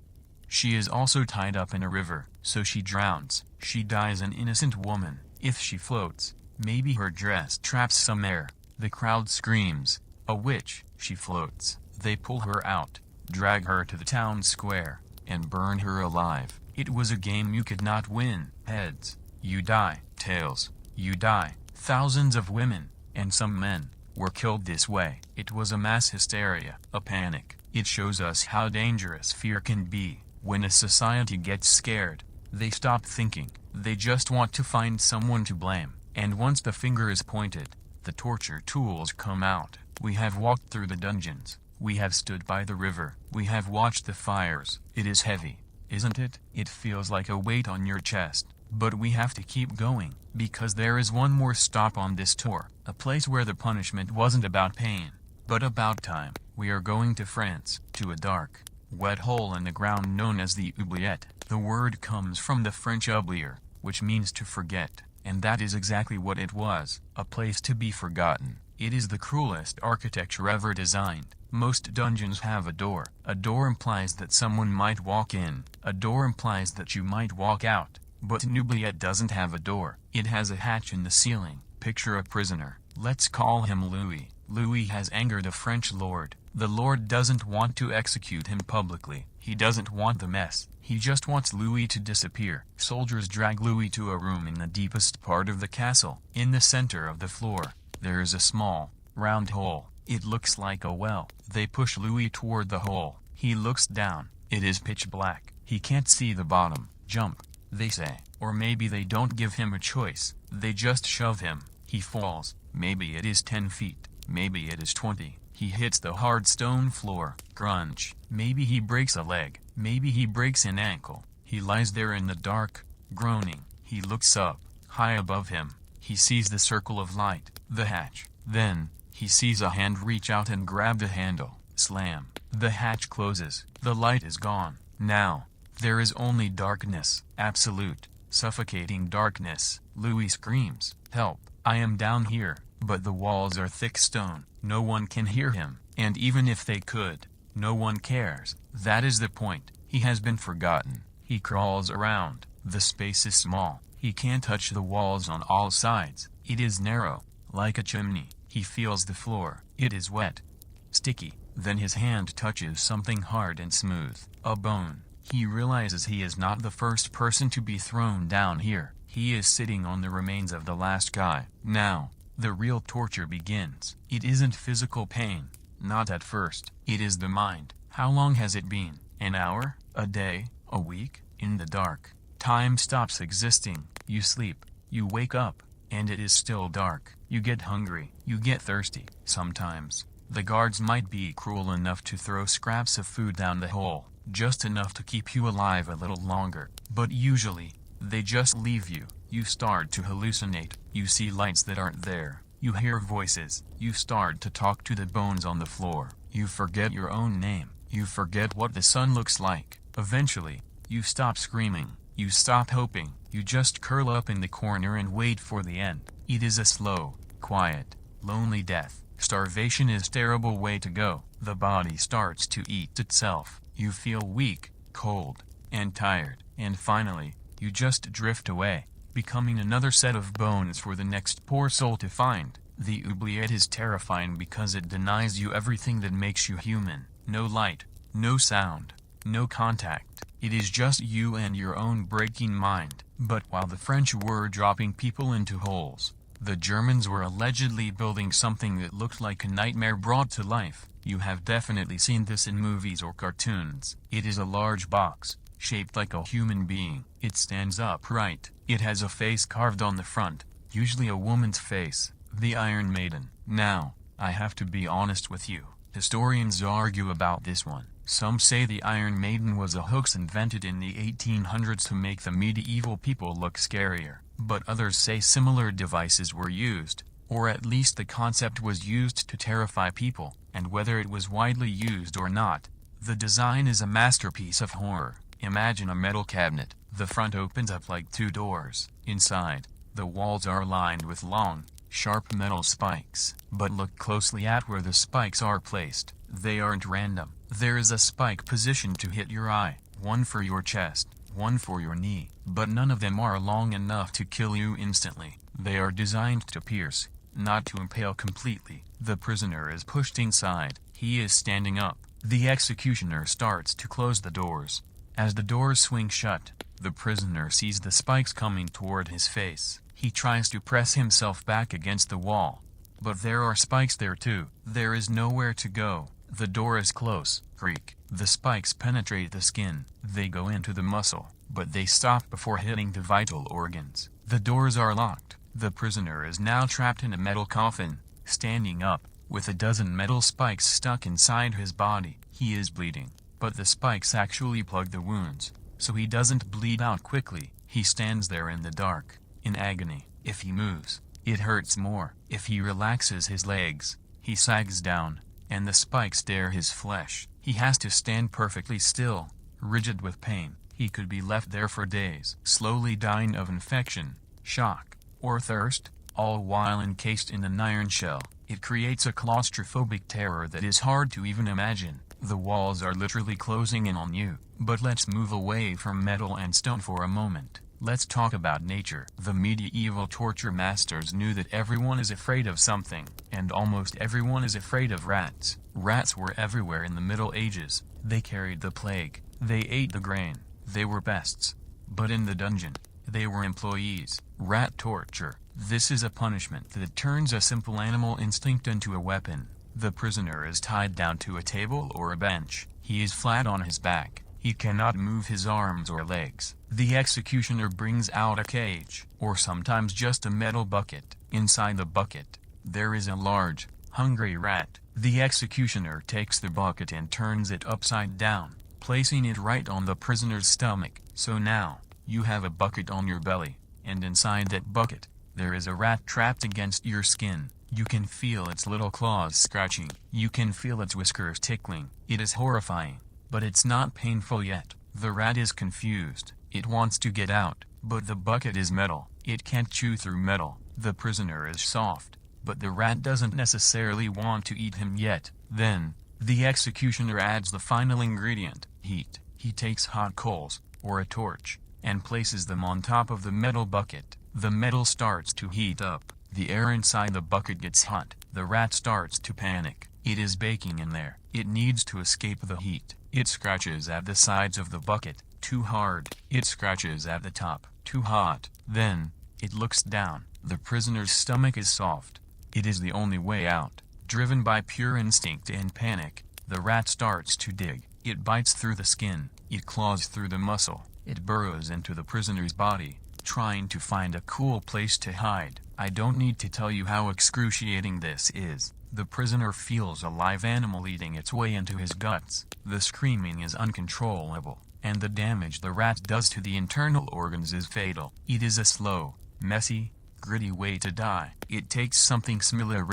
she is also tied up in a river, so she drowns. She dies an innocent woman. If she floats, maybe her dress traps some air. The crowd screams, "A witch!" She floats. They pull her out, drag her to the town square, and burn her alive. It was a game you could not win. Heads, you die. Tails, you die. Thousands of women, and some men, were killed this way. It was a mass hysteria, a panic. It shows us how dangerous fear can be. When a society gets scared, they stop thinking. They just want to find someone to blame. And once the finger is pointed, the torture tools come out. We have walked through the dungeons. We have stood by the river. We have watched the fires. It is heavy, isn't it? It feels like a weight on your chest. But we have to keep going, because there is one more stop on this tour, a place where the punishment wasn't about pain, but about time. We are going to France, to a dark, wet hole in the ground known as the oubliette. The word comes from the French oublier, which means to forget, and that is exactly what it was, a place to be forgotten. It is the cruelest architecture ever designed. Most dungeons have a door. A door implies that someone might walk in. A door implies that you might walk out. But an oubliette doesn't have a door. It has a hatch in the ceiling. Picture a prisoner. Let's call him Louis. Louis has angered a French lord. The lord doesn't want to execute him publicly. He doesn't want the mess. He just wants Louis to disappear. Soldiers drag Louis to a room in the deepest part of the castle. In the center of the floor, there is a small, round hole. It looks like a well. They push Louis toward the hole. He looks down. It is pitch black. He can't see the bottom. Jump, they say. Or maybe they don't give him a choice. They just shove him. He falls. Maybe it is 10 feet. Maybe it is 20. He hits the hard stone floor. Crunch. Maybe he breaks a leg. Maybe he breaks an ankle. He lies there in the dark, groaning. He looks up. High above him, he sees the circle of light, the hatch. Then, he sees a hand reach out and grab the handle. Slam. The hatch closes. The light is gone. Now, there is only darkness. Absolute, suffocating darkness. Louis screams, "Help, I am down here." But the walls are thick stone. No one can hear him. And even if they could, no one cares. That is the point. He has been forgotten. He crawls around. The space is small. He can't touch the walls on all sides. It is narrow, like a chimney. He feels the floor. It is wet, sticky. Then his hand touches something hard and smooth. A bone. He realizes he is not the first person to be thrown down here. He is sitting on the remains of the last guy. Now, the real torture begins. It isn't physical pain. Not at first. It is the mind. How long has it been? An hour? A day? A week? In the dark, time stops existing. You sleep. You wake up. And it is still dark. You get hungry. You get thirsty. Sometimes, the guards might be cruel enough to throw scraps of food down the hole. Just enough to keep you alive a little longer. But usually, they just leave you. You start to hallucinate. You see lights that aren't there. You hear voices. You start to talk to the bones on the floor. You forget your own name. You forget what the sun looks like. Eventually, you stop screaming. You stop hoping. You just curl up in the corner and wait for the end. It is a slow, quiet, lonely death. Starvation is a terrible way to go. The body starts to eat itself. You feel weak, cold, and tired. And finally, you just drift away, becoming another set of bones for the next poor soul to find. The oubliette is terrifying because it denies you everything that makes you human. No light, no sound, no contact. It is just you and your own breaking mind. But while the French were dropping people into holes, the Germans were allegedly building something that looked like a nightmare brought to life. You have definitely seen this in movies or cartoons. It is a large box, shaped like a human being. It stands upright. It has a face carved on the front, usually a woman's face. The Iron Maiden. Now, I have to be honest with you. Historians argue about this one. Some say the Iron Maiden was a hoax invented in the 1800s to make the medieval people look scarier, but others say similar devices were used, or at least the concept was used to terrify people, and whether it was widely used or not, the design is a masterpiece of horror. Imagine a metal cabinet. The front opens up like two doors. Inside, the walls are lined with long, sharp metal spikes. But look closely at where the spikes are placed. They aren't random. There is a spike positioned to hit your eye, one for your chest, one for your knee, but none of them are long enough to kill you instantly. They are designed to pierce, not to impale completely. The prisoner is pushed inside. He is standing up. The executioner starts to close the doors. As the doors swing shut, the prisoner sees the spikes coming toward his face. He tries to press himself back against the wall, but there are spikes there too. There is nowhere to go. The door is close. Creak. The spikes penetrate the skin. They go into the muscle, but they stop before hitting the vital organs. The doors are locked. The prisoner is now trapped in a metal coffin, standing up, with a dozen metal spikes stuck inside his body. He is bleeding, but the spikes actually plug the wounds, so he doesn't bleed out quickly. He stands there in the dark, in agony. If he moves, it hurts more. If he relaxes his legs, he sags down, and the spikes tear his flesh. He has to stand perfectly still, rigid with pain. He could be left there for days, slowly dying of infection, shock, or thirst, all while encased in an iron shell. It creates a claustrophobic terror that is hard to even imagine. The walls are literally closing in on you. But let's move away from metal and stone for a moment. Let's talk about nature. The medieval torture masters knew that everyone is afraid of something, and almost everyone is afraid of rats. Rats were everywhere in the Middle Ages. They carried the plague. They ate the grain. They were pests. But in the dungeon, they were employees. Rat torture. This is a punishment that turns a simple animal instinct into a weapon. The prisoner is tied down to a table or a bench. He is flat on his back. He cannot move his arms or legs. The executioner brings out a cage, or sometimes just a metal bucket. Inside the bucket, there is a large, hungry rat. The executioner takes the bucket and turns it upside down, placing it right on the prisoner's stomach. So now, you have a bucket on your belly, and inside that bucket, there is a rat trapped against your skin. You can feel its little claws scratching. You can feel its whiskers tickling. It is horrifying, but it's not painful yet. The rat is confused. It wants to get out, but the bucket is metal. It can't chew through metal. The prisoner is soft, but the rat doesn't necessarily want to eat him yet. Then, the executioner adds the final ingredient, heat. He takes hot coals, or a torch, and places them on top of the metal bucket. The metal starts to heat up. The air inside the bucket gets hot. The rat starts to panic. It is baking in there. It needs to escape the heat. It scratches at the sides of the bucket, too hard. It scratches at the top, too hot. Then, it looks down. The prisoner's stomach is soft. It is the only way out. Driven by pure instinct and panic, the rat starts to dig. It bites through the skin. It claws through the muscle. It burrows into the prisoner's body, trying to find a cool place to hide. I don't need to tell you how excruciating this is. The prisoner feels a live animal eating its way into his guts. The screaming is uncontrollable, and the damage the rat does to the internal organs is fatal. It is a slow, messy, gritty way to die. It takes something similar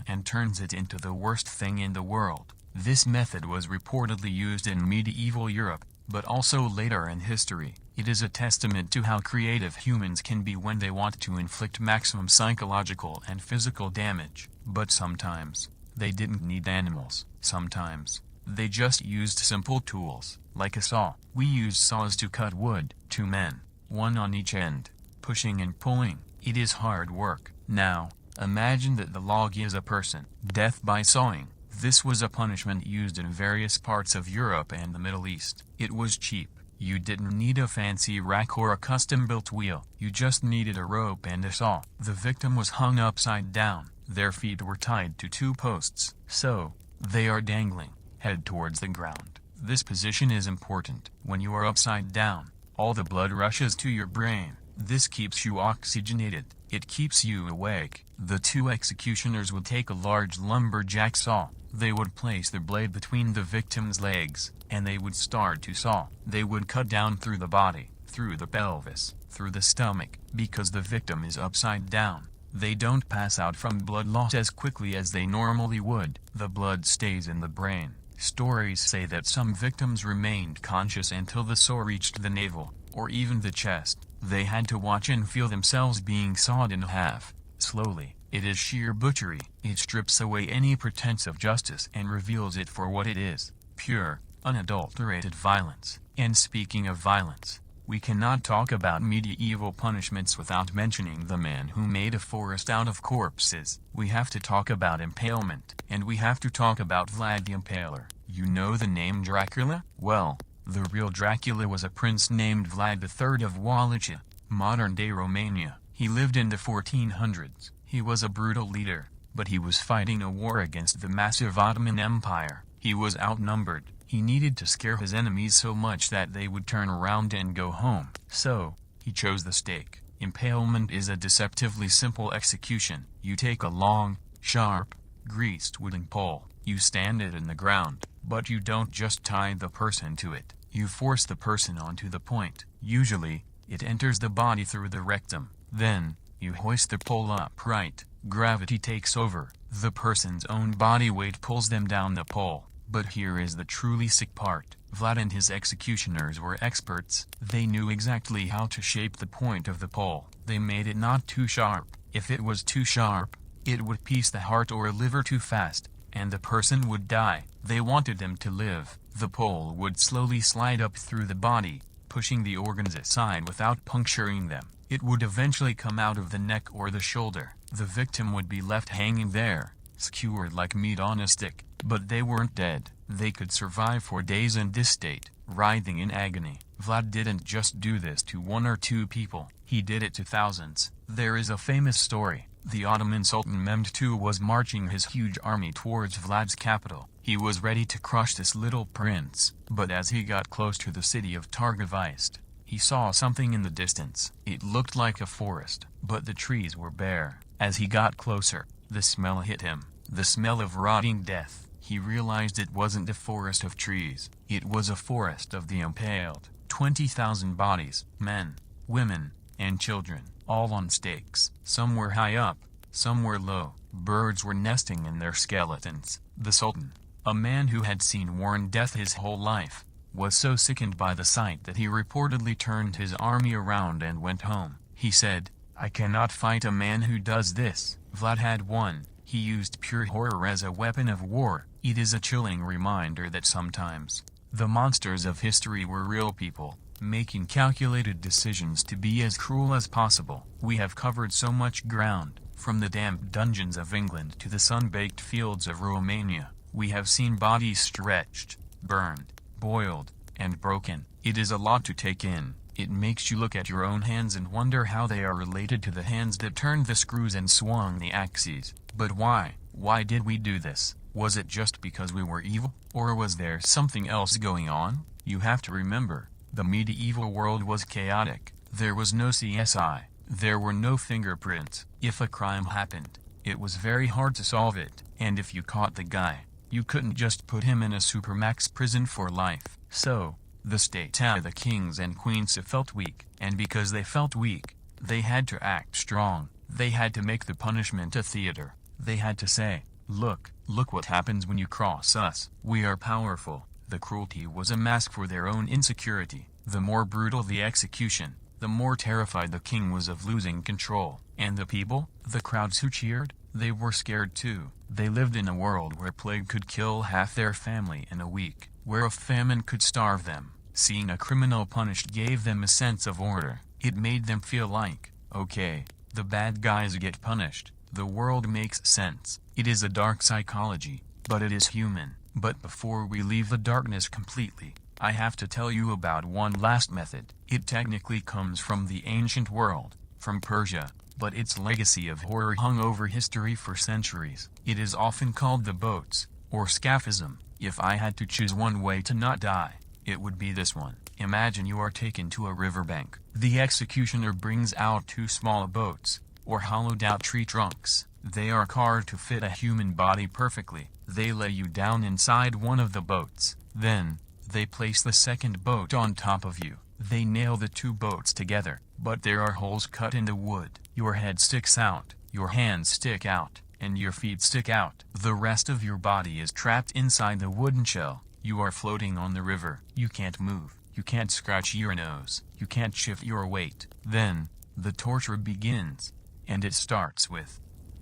and turns it into the worst thing in the world. This method was reportedly used in medieval Europe, but also later in history. It is a testament to how creative humans can be when they want to inflict maximum psychological and physical damage. But sometimes, they didn't need animals. Sometimes, they just used simple tools, like a saw. We used saws to cut wood. 2 men, one on each end, pushing and pulling. It is hard work. Now, imagine that the log is a person. Death by sawing. This was a punishment used in various parts of Europe and the Middle East. It was cheap. You didn't need a fancy rack or a custom-built wheel. You just needed a rope and a saw. The victim was hung upside down. Their feet were tied to 2 posts, so they are dangling, head towards the ground. This position is important. When you are upside down, all the blood rushes to your brain. This keeps you oxygenated. It keeps you awake. The two executioners would take a large lumberjack saw. They would place the blade between the victim's legs, and they would start to saw. They would cut down through the body, through the pelvis, through the stomach, because the victim is upside down. They don't pass out from blood loss as quickly as they normally would. The blood stays in the brain. Stories say that some victims remained conscious until the saw reached the navel, or even the chest. They had to watch and feel themselves being sawed in half, slowly. It is sheer butchery. It strips away any pretense of justice and reveals it for what it is: pure, unadulterated violence. And speaking of violence, we cannot talk about medieval punishments without mentioning the man who made a forest out of corpses. We have to talk about impalement, and we have to talk about Vlad the Impaler. You know the name Dracula? Well, the real Dracula was a prince named Vlad III of Wallachia, modern-day Romania. He lived in the 1400s. He was a brutal leader, but he was fighting a war against the massive Ottoman Empire. He was outnumbered. He needed to scare his enemies so much that they would turn around and go home. So, he chose the stake. Impalement is a deceptively simple execution. You take a long, sharp, greased wooden pole. You stand it in the ground, but you don't just tie the person to it. You force the person onto the point. Usually, it enters the body through the rectum. Then, you hoist the pole upright. Gravity takes over. The person's own body weight pulls them down the pole. But here is the truly sick part. Vlad and his executioners were experts. They knew exactly how to shape the point of the pole. They made it not too sharp. If it was too sharp, it would pierce the heart or liver too fast, and the person would die. They wanted them to live. The pole would slowly slide up through the body, pushing the organs aside without puncturing them. It would eventually come out of the neck or the shoulder. The victim would be left hanging there, skewered like meat on a stick. But they weren't dead. They could survive for days in this state, writhing in agony. Vlad didn't just do this to one or two people. He did it to thousands. There is a famous story. The Ottoman Sultan Mehmed II was marching his huge army towards Vlad's capital. He was ready to crush this little prince. But as he got close to the city of Targovist, he saw something in the distance. It looked like a forest, but the trees were bare. As he got closer, the smell hit him. The smell of rotting death. He realized it wasn't a forest of trees. It was a forest of the impaled. 20,000 bodies, men, women, and children, all on stakes. Some were high up, some were low. Birds were nesting in their skeletons. The Sultan, a man who had seen war and death his whole life, was so sickened by the sight that he reportedly turned his army around and went home. He said, "I cannot fight a man who does this." Vlad had won. He used pure horror as a weapon of war. It is a chilling reminder that sometimes, the monsters of history were real people, making calculated decisions to be as cruel as possible. We have covered so much ground, from the damp dungeons of England to the sun-baked fields of Romania. We have seen bodies stretched, burned, boiled, and broken. It is a lot to take in. It makes you look at your own hands and wonder how they are related to the hands that turned the screws and swung the axes. But why? Why did we do this? Was it just because we were evil? Or was there something else going on? You have to remember, the medieval world was chaotic. There was no CSI. There were no fingerprints. If a crime happened, it was very hard to solve it. And if you caught the guy, you couldn't just put him in a supermax prison for life. So, the state and the kings and queens felt weak. And because they felt weak, they had to act strong. They had to make the punishment a theater. They had to say, look what happens when you cross us. We are powerful. The cruelty was a mask for their own insecurity. The more brutal the execution, the more terrified the king was of losing control. And the people, the crowds who cheered, they were scared too. They lived in a world where plague could kill half their family in a week, where a famine could starve them. Seeing a criminal punished gave them a sense of order. It made them feel like, okay, the bad guys get punished. The world makes sense. It is a dark psychology, but it is human. But before we leave the darkness completely, I have to tell you about one last method. It technically comes from the ancient world, from Persia, but its legacy of horror hung over history for centuries. It is often called the boats, or scaphism. If I had to choose one way to not die, It would be this one. Imagine you are taken to a riverbank. The executioner brings out two small boats, or hollowed-out tree trunks. They are carved to fit a human body perfectly. They lay you down inside one of the boats. Then, they place the second boat on top of you. They nail the two boats together, but there are holes cut in the wood. Your head sticks out, your hands stick out, and your feet stick out. The rest of your body is trapped inside the wooden shell. You are floating on the river. You can't move. You can't scratch your nose. You can't shift your weight. Then, the torture begins. And it starts with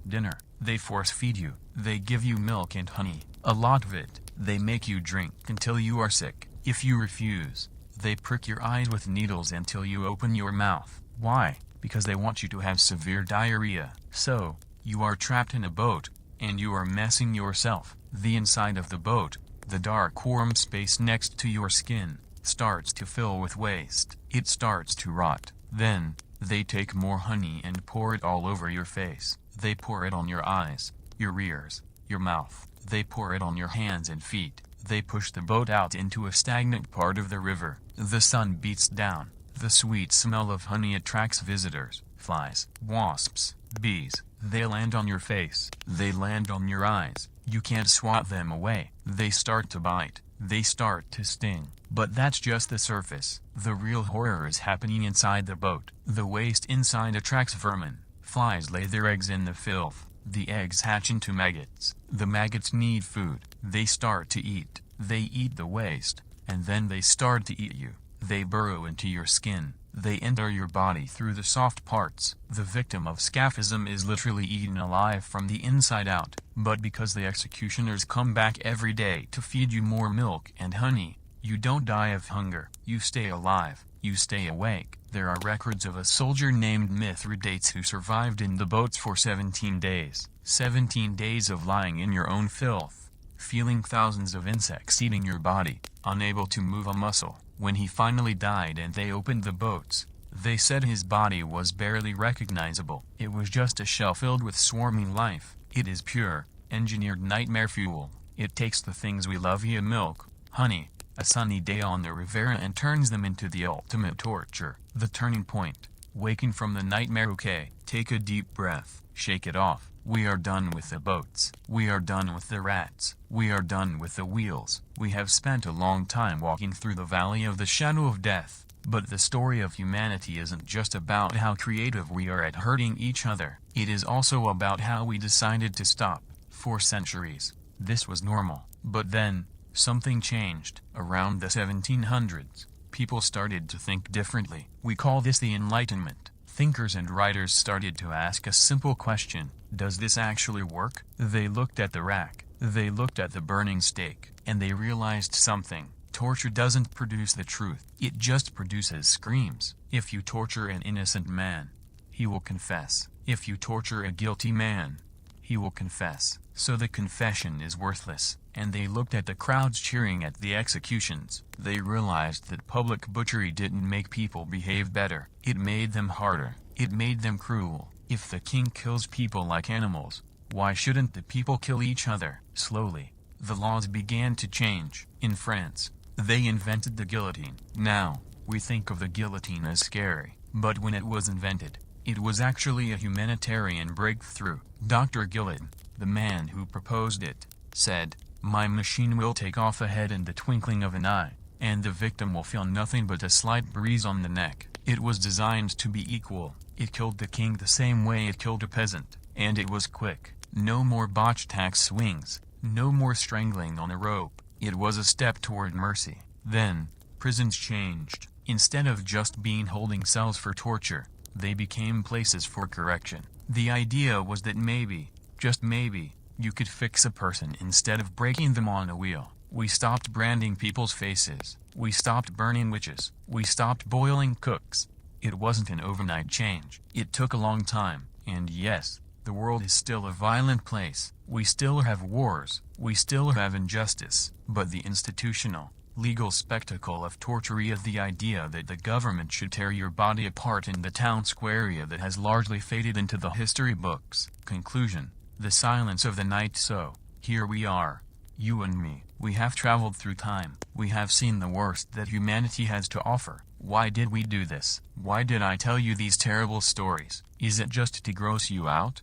dinner. They force feed you. They give you milk and honey. A lot of it. They make you drink until you are sick. If you refuse, they prick your eyes with needles until you open your mouth. Why? Because they want you to have severe diarrhea. So, you are trapped in a boat, and you are messing yourself. The inside of the boat, the dark warm space next to your skin, starts to fill with waste. It starts to rot. Then, they take more honey and pour it all over your face. They pour it on your eyes, your ears, your mouth. They pour it on your hands and feet. They push the boat out into a stagnant part of the river. The sun beats down. The sweet smell of honey attracts visitors, flies, wasps, bees. They land on your face. They land on your eyes. You can't swat them away. They start to bite. They start to sting. But that's just the surface. The real horror is happening inside the boat. The waste inside attracts vermin. Flies lay their eggs in the filth. The eggs hatch into maggots. The maggots need food. They start to eat. They eat the waste. And then they start to eat you. They burrow into your skin. They enter your body through the soft parts. The victim of scaphism is literally eaten alive from the inside out. But because the executioners come back every day to feed you more milk and honey, you don't die of hunger. You stay alive. You stay awake. There are records of a soldier named Mithridates who survived in the boats for 17 days. 17 days of lying in your own filth, feeling thousands of insects eating your body, unable to move a muscle. When he finally died and they opened the boats, they said his body was barely recognizable. It was just a shell filled with swarming life. It is pure, engineered nightmare fuel. It takes the things we love via milk, honey, a sunny day on the Riviera and turns them into the ultimate torture. The turning point. Waking from the nightmare. Okay, take a deep breath. Shake it off. We are done with the boats. We are done with the rats. We are done with the wheels. We have spent a long time walking through the valley of the shadow of death. But the story of humanity isn't just about how creative we are at hurting each other. It is also about how we decided to stop. For centuries, this was normal. But then, something changed. Around the 1700s, people started to think differently. We call this the Enlightenment. Thinkers and writers started to ask a simple question: does this actually work? They looked at the rack, they looked at the burning stake, and they realized something. Torture doesn't produce the truth, it just produces screams. If you torture an innocent man, he will confess. If you torture a guilty man, he will confess. So the confession is worthless. And they looked at the crowds cheering at the executions. They realized that public butchery didn't make people behave better. It made them harder. It made them cruel. If the king kills people like animals, why shouldn't the people kill each other? Slowly, the laws began to change. In France, they invented the guillotine. Now, we think of the guillotine as scary. But when it was invented, it was actually a humanitarian breakthrough. Dr. Guillotine, the man who proposed it, said, "My machine will take off a head in the twinkling of an eye, and the victim will feel nothing but a slight breeze on the neck." It was designed to be equal. It killed the king the same way it killed a peasant, and it was quick. No more botched axe swings, no more strangling on a rope. It was a step toward mercy. Then, prisons changed. Instead of just being holding cells for torture, they became places for correction. The idea was that maybe, just maybe, you could fix a person instead of breaking them on a wheel. We stopped branding people's faces. We stopped burning witches. We stopped boiling cooks. It wasn't an overnight change. It took a long time. And yes, the world is still a violent place. We still have wars. We still have injustice. But the institutional, legal spectacle of torture is the idea that the government should tear your body apart in the town square area that has largely faded into the history books. Conclusion. The silence of the night. So, here we are. You and me, we have traveled through time. We have seen the worst that humanity has to offer. Why did we do this? Why did I tell you these terrible stories? Is it just to gross you out?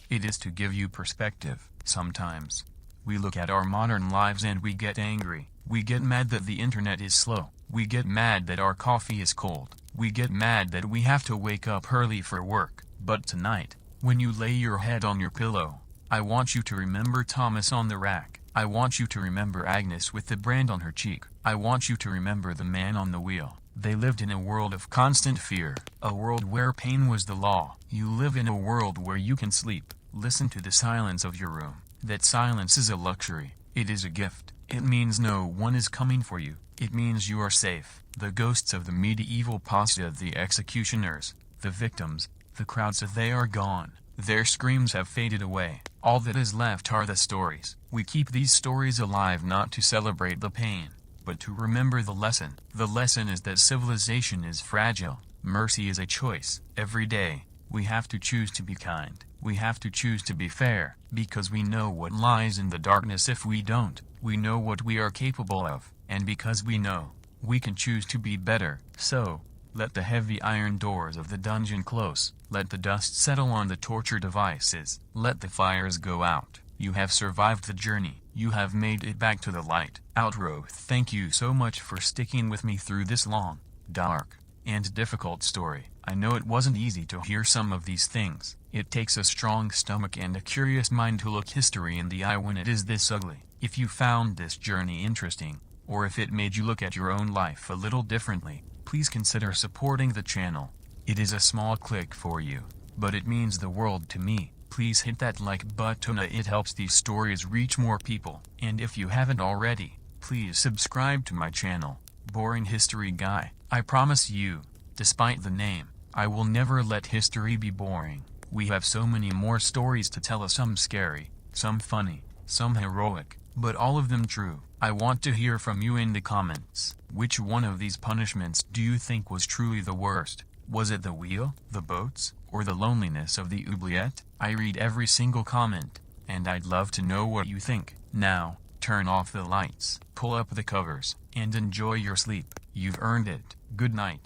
It is to give you perspective. Sometimes we look at our modern lives and we get angry. We get mad that the internet is slow. We get mad that our coffee is cold. We get mad that we have to wake up early for work. But tonight, when you lay your head on your pillow, I want you to remember Thomas on the rack. I want you to remember Agnes with the brand on her cheek. I want you to remember the man on the wheel. They lived in a world of constant fear, a world where pain was the law. You live in a world where you can sleep. Listen to the silence of your room. That silence is a luxury. It is a gift. It means no one is coming for you. It means you are safe. The ghosts of the medieval pasta, the executioners, the victims, the crowds, they are gone. Their screams have faded away. All that is left are the stories. We keep these stories alive not to celebrate the pain, but to remember the lesson. The lesson is that civilization is fragile. Mercy is a choice. Every day, we have to choose to be kind. We have to choose to be fair, because we know what lies in the darkness. If we don't, we know what we are capable of, and because we know, we can choose to be better. So, let the heavy iron doors of the dungeon close. Let the dust settle on the torture devices. Let the fires go out. You have survived the journey. You have made it back to the light. Outro. Thank you so much for sticking with me through this long, dark, and difficult story. I know it wasn't easy to hear some of these things. It takes a strong stomach and a curious mind to look history in the eye when it is this ugly. If you found this journey interesting, or if it made you look at your own life a little differently, please consider supporting the channel. It is a small click for you, but it means the world to me. Please hit that like button. It helps these stories reach more people. And if you haven't already, please subscribe to my channel, Boring History Guy. I promise you, despite the name, I will never let history be boring. We have so many more stories to tell, some scary, some funny, some heroic, but all of them true. I want to hear from you in the comments. Which one of these punishments do you think was truly the worst? Was it the wheel, the boats, or the loneliness of the oubliette? I read every single comment, and I'd love to know what you think. Now, turn off the lights, pull up the covers, and enjoy your sleep. You've earned it. Good night.